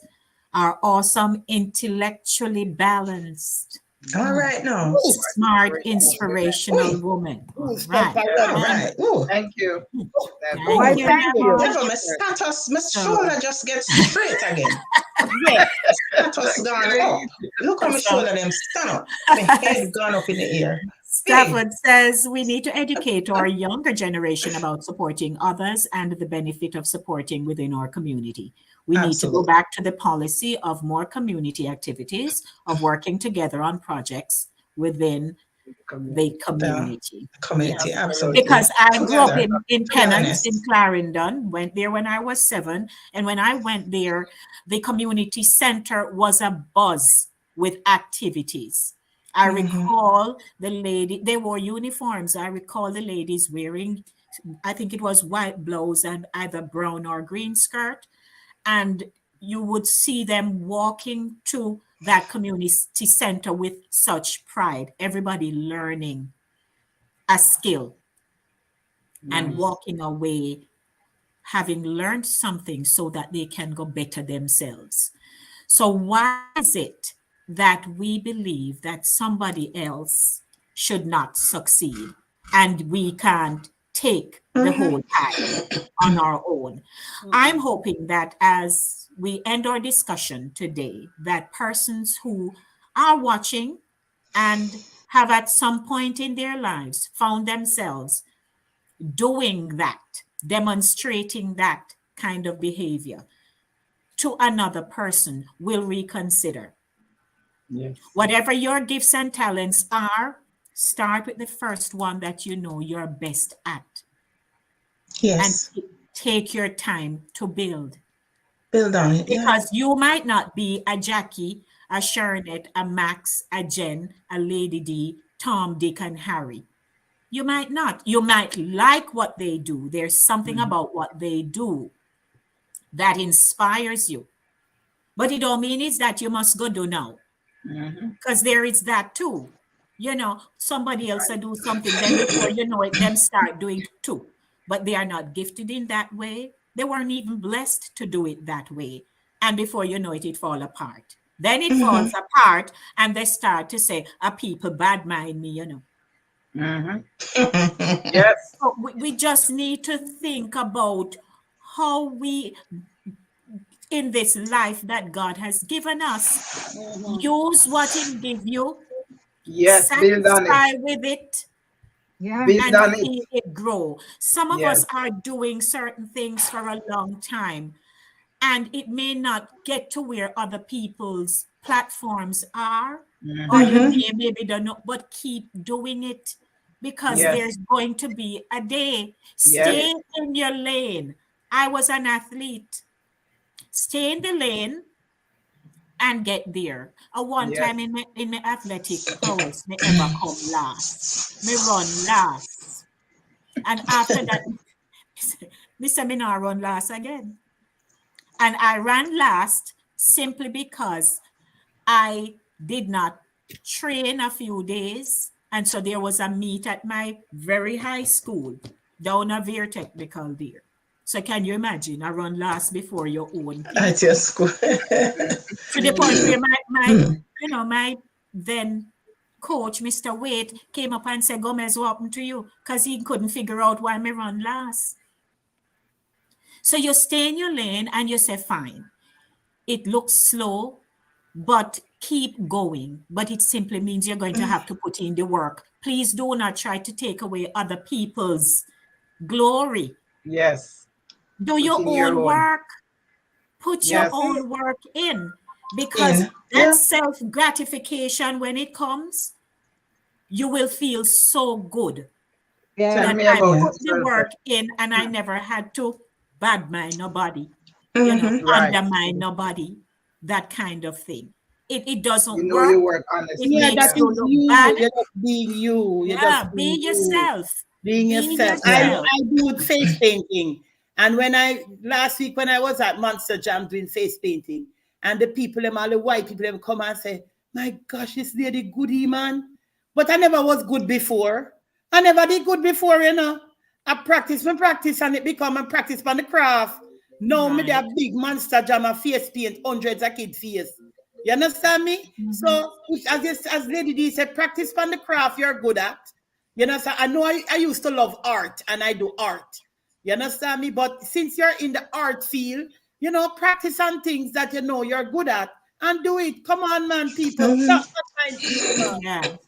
are awesome, intellectually balanced, All Mm. right now. Ooh, smart, Amen. inspirational Uy. woman. All step right. All already. Um, right. Ooh. Thank you. That's thank Why all. you, Ooh. thank you. Never. Never my status, my So, shoulder just gets straight again. Yes. Status Thank gone up. you. Look how my so shoulder them stand up. My head gone up in the air. Hey. Stafford says we need to educate our younger generation about supporting others and the benefit of supporting within our community. We need to go Absolutely. back to the policy of more community activities, of working together on projects within the Community. The community. community. Yes. Absolutely. Absolutely. Because I grew up Together. in Pennant, in Togetherness. Clarendon, went there when I was 7. And when I went there, the community center was a buzz with activities. I Mm-hmm. recall they wore uniforms. I recall the ladies wearing, I think it was white blouse and either brown or green skirt. And you would see them walking to that community center with such pride, everybody learning a skill and Nice. walking away having learned something so that they can go better themselves. So, why is it that we believe that somebody else should not succeed and we can't take the Mm-hmm. whole pie on our own? I'm hoping that as we end our discussion today, that persons who are watching and have at some point in their lives found themselves doing that, demonstrating that kind of behavior to another person will reconsider. Yes. Whatever your gifts and talents are, start with the first one that you know you're best at and Yes. take your time to build. Build on it. Yeah. Because you might not be a Jackie, a Sharonette, a Max, a Jen, a Lady D, Tom, Dick, and Harry. You might not. You might like what they do. There's something Mhm. about what they do that inspires you. But it don't mean it's that you must go do now. Mhm. Because there is that too. Somebody else will do something, then before you know it, them start doing too. But they are not gifted in that way. They weren't even blessed to do it that way. And before you know it, it fall apart. Then it Mm-hmm. falls apart and they start to say, people bad mind me. Mhm. Yes. So we just need to think about how we, in this life that God has given us, use what He give you, Yes. Build on it. satisfy with it, Yeah. Build and on it. see it grow. Some of Yes. us are doing certain things for a long time, and it may not get to where other people's platforms are, or Mhm. your Mm-hmm. name maybe don't know, but keep doing it because Yes. there's going to be a day. Yes. Stay in your lane. I was an athlete. stay in the lane and get there. One time in my athletic prowess, me ever come last. Me run last. And after that, me say me now run last again. And I ran last simply because I did not train a few days. And so there was a meet at my very high school down a Veer Technical there. So can you imagine? I run last before your own people. At your school. To the point where my then coach, Mr. Wade, came up and said, Gomez, what happened to you? Because he couldn't figure out why me run last. So you stay in your lane and you say, fine. It looks slow, but keep going. But it simply means you're going to have to put in the work. Please do not try to take away other people's glory. Yes. Do your own work. Put your own work in. Because that self-gratification, when it comes, you will feel so good. Yeah. That I put the work in and I never had to badmine nobody, undermine nobody, that kind of thing. It doesn't work. You work honestly. It makes you look bad. You're just being you. You're just be yourself. Being yourself. I do face painting. And last week when I was at Monster Jam doing face painting, and the people, all the white people, come and say, my gosh, this lady goodie, man. But I never was good before. I never did good before, I practice, and it become a practice on the craft. Now, me that big Monster Jam and face paint, hundreds of kids' face. You understand me? So, as Lady D said, practice on the craft you're good at. You know, so I know I used to love art, and I do art. You understand me? But since you're in the art field, practice on things that you're good at and do it. Come on, man, people. Stop that people, man.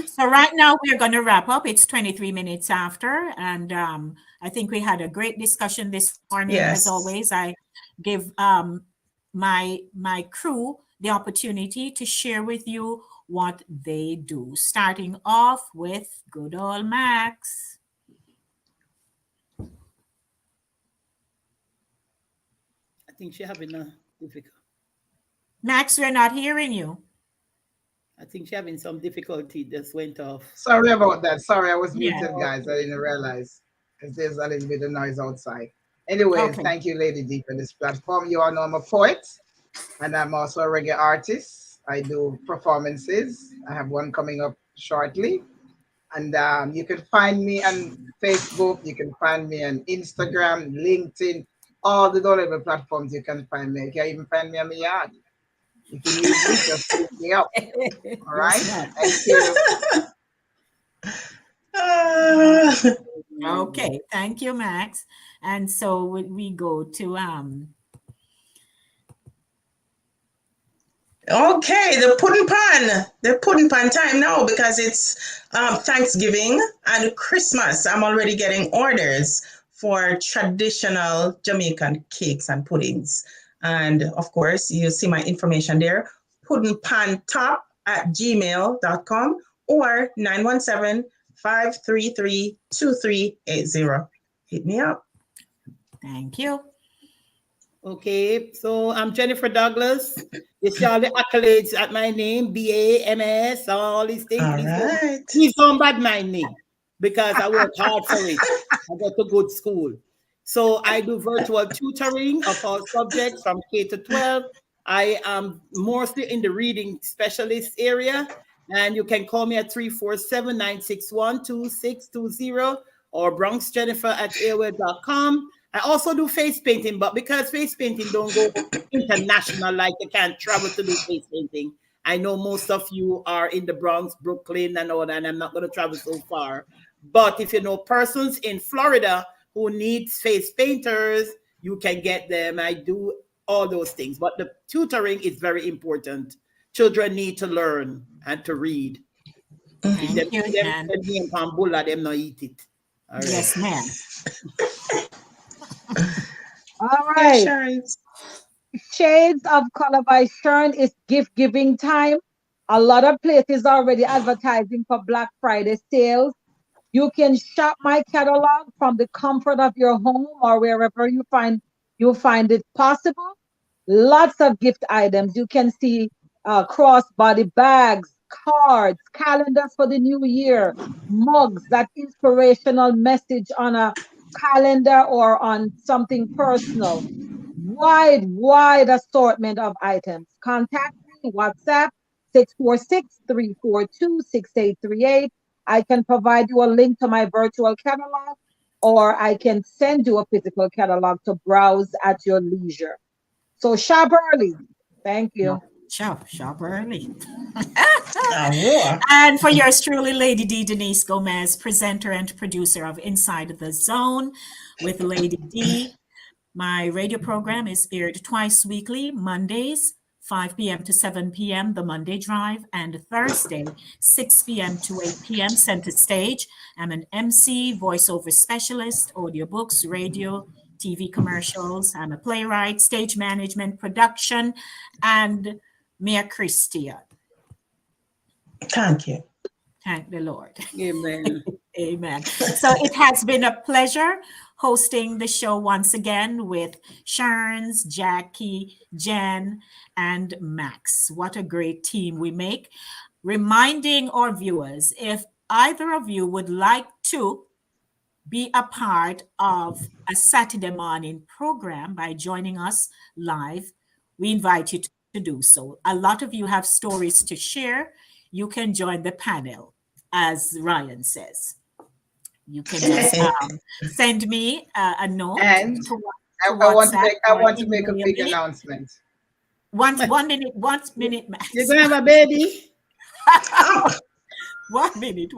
So right now we're going to wrap up. It's 23 minutes after. And I think we had a great discussion this morning. As always, I give my crew the opportunity to share with you what they do. Starting off with good old Max. I think she's having a difficulty. Max, we're not hearing you. I think she's having some difficulty. Just went off. Sorry about that. Sorry, I was muted, guys. I didn't realize because there's a little bit of noise outside. Anyways, thank you, Lady D, for this platform. You all know I'm a poet, and I'm also a reggae artist. I do performances. I have one coming up shortly. And you can find me on Facebook. You can find me on Instagram, LinkedIn, all the level platforms you can find me. You can even find me on my yard. If you need me, just pick me up. All right? Thank you. Okay. Thank you, Max. And so we go to okay, the pudding pan time now, because it's Thanksgiving and Christmas. I'm already getting orders for traditional Jamaican cakes and puddings. And of course, you see my information there, puddingpantop@gmail.com or 917-533-2380. Hit me up. Thank you. Okay, so I'm Jennifer Douglas. You see all the accolades at my name, BA, MS, all these things. All right. Please don't bad mind me because I work hard for it. I go to good school. So I do virtual tutoring of all subjects from K to 12. I am mostly in the reading specialist area. And you can call me at 347-961-2620 or BronxJennifer@aol.com. I also do face painting, but because face painting don't go international, like you can't travel to do face painting. I know most of you are in the Bronx, Brooklyn, and all that, and I'm not going to travel so far. But if you know persons in Florida who need face painters, you can get them. I do all those things. But the tutoring is very important. Children need to learn and to read. If them not eat it. All right. Yes, ma'am. All right. Shades of Color by Sharon is gift giving time. A lot of places already advertising for Black Friday sales. You can shop my catalog from the comfort of your home or wherever you find it possible. Lots of gift items. You can see crossbody bags, cards, calendars for the new year, mugs, that inspirational message on a calendar or on something personal. Wide assortment of items. Contact me, WhatsApp 646-342-6838. I can provide you a link to my virtual catalog, or I can send you a physical catalog to browse at your leisure. So shop early. Thank you. Shop early. War. And for yours truly, Lady D. Denise Gomez, presenter and producer of Inside the Zone with Lady D. My radio program is aired twice weekly, Mondays, 5 p.m. to 7 p.m., the Monday Drive, and Thursday, 6 p.m. to 8 p.m., Center Stage. I'm an MC, voiceover specialist, audiobooks, radio, TV commercials. I'm a playwright, stage management, production, and Mia Christian. Thank you. Thank the Lord. Amen. Amen. So it has been a pleasure hosting the show once again with Sharns, Jackie, Jen, and Max. What a great team we make. Reminding our viewers, if either of you would like to be a part of a Saturday morning program by joining us live, we invite you to do so. A lot of you have stories to share. You can join the panel, as Ryan says. You can just send me a note. And to I want to make a big announcement. One minute, Max. You're gonna have a baby. 1 minute,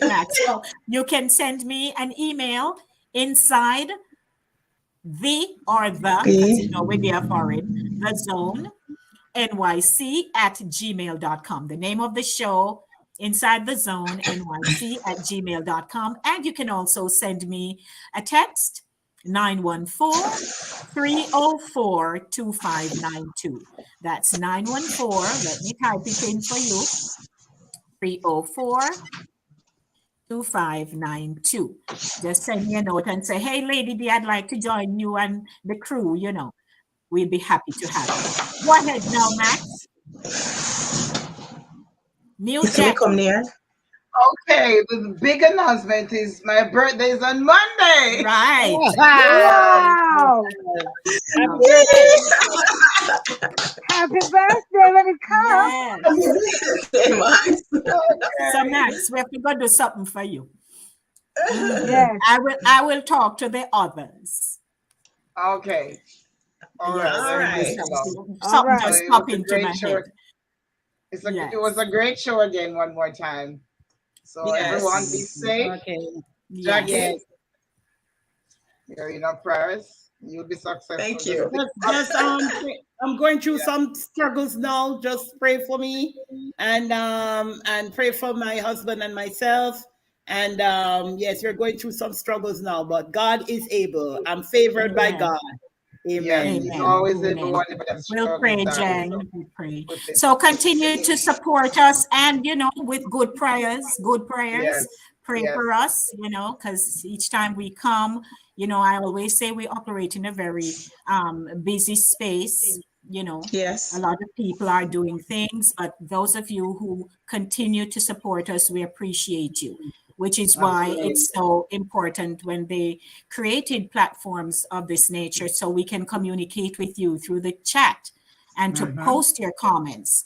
Max. So you can send me an email inside when they are foreign, the zone nyc@gmail.com. The name of the show, Inside the Zone nyc@gmail.com. And you can also send me a text, 914-304-2592. That's 914. Let me type it in for you. 304-2592. Just send me a note and say, hey, Lady D, I'd like to join you and the crew, We'll be happy to have you. Go ahead now, Max. Come near. Okay, the big announcement is my birthday is on Monday. Right. Wow. Happy birthday when it comes. Yes. So Max, we have to go do something for you. Yes. I will talk to the others. Okay. All right. Something just popped into my head. It was a great show again one more time. So everyone be safe. Okay. Jackie, you're in our prayers. You'll be successful. Thank you. I'm going through some struggles now. Just pray for me and pray for my husband and myself. And yes, we're going through some struggles now, but God is able. I'm favored by God. Amen. Yeah, he's always able. We'll pray, Jen. We'll pray. So continue to support us, and with good prayers. Pray for us, because each time we come, I always say we operate in a very busy space. Yes. A lot of people are doing things, but those of you who continue to support us, we appreciate you. Which is why it's so important when they created platforms of this nature, so we can communicate with you through the chat and to post your comments,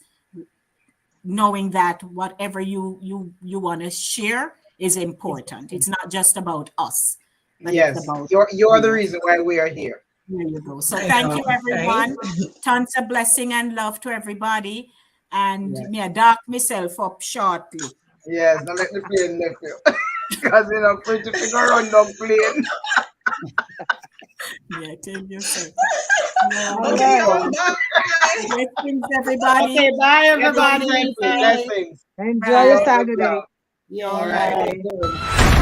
knowing that whatever you want to share is important. It's not just about us. But it's about you're the reason why we are here. There you go. So thank you, everyone. Tons of blessing and love to everybody. And dock myself up shortly. Yes, now let me play in nephew. Because pretty figure around no plane. Tell you so. Okay, blessings, everybody. Okay, bye, everybody. Blessings. Enjoy your Saturday. All right.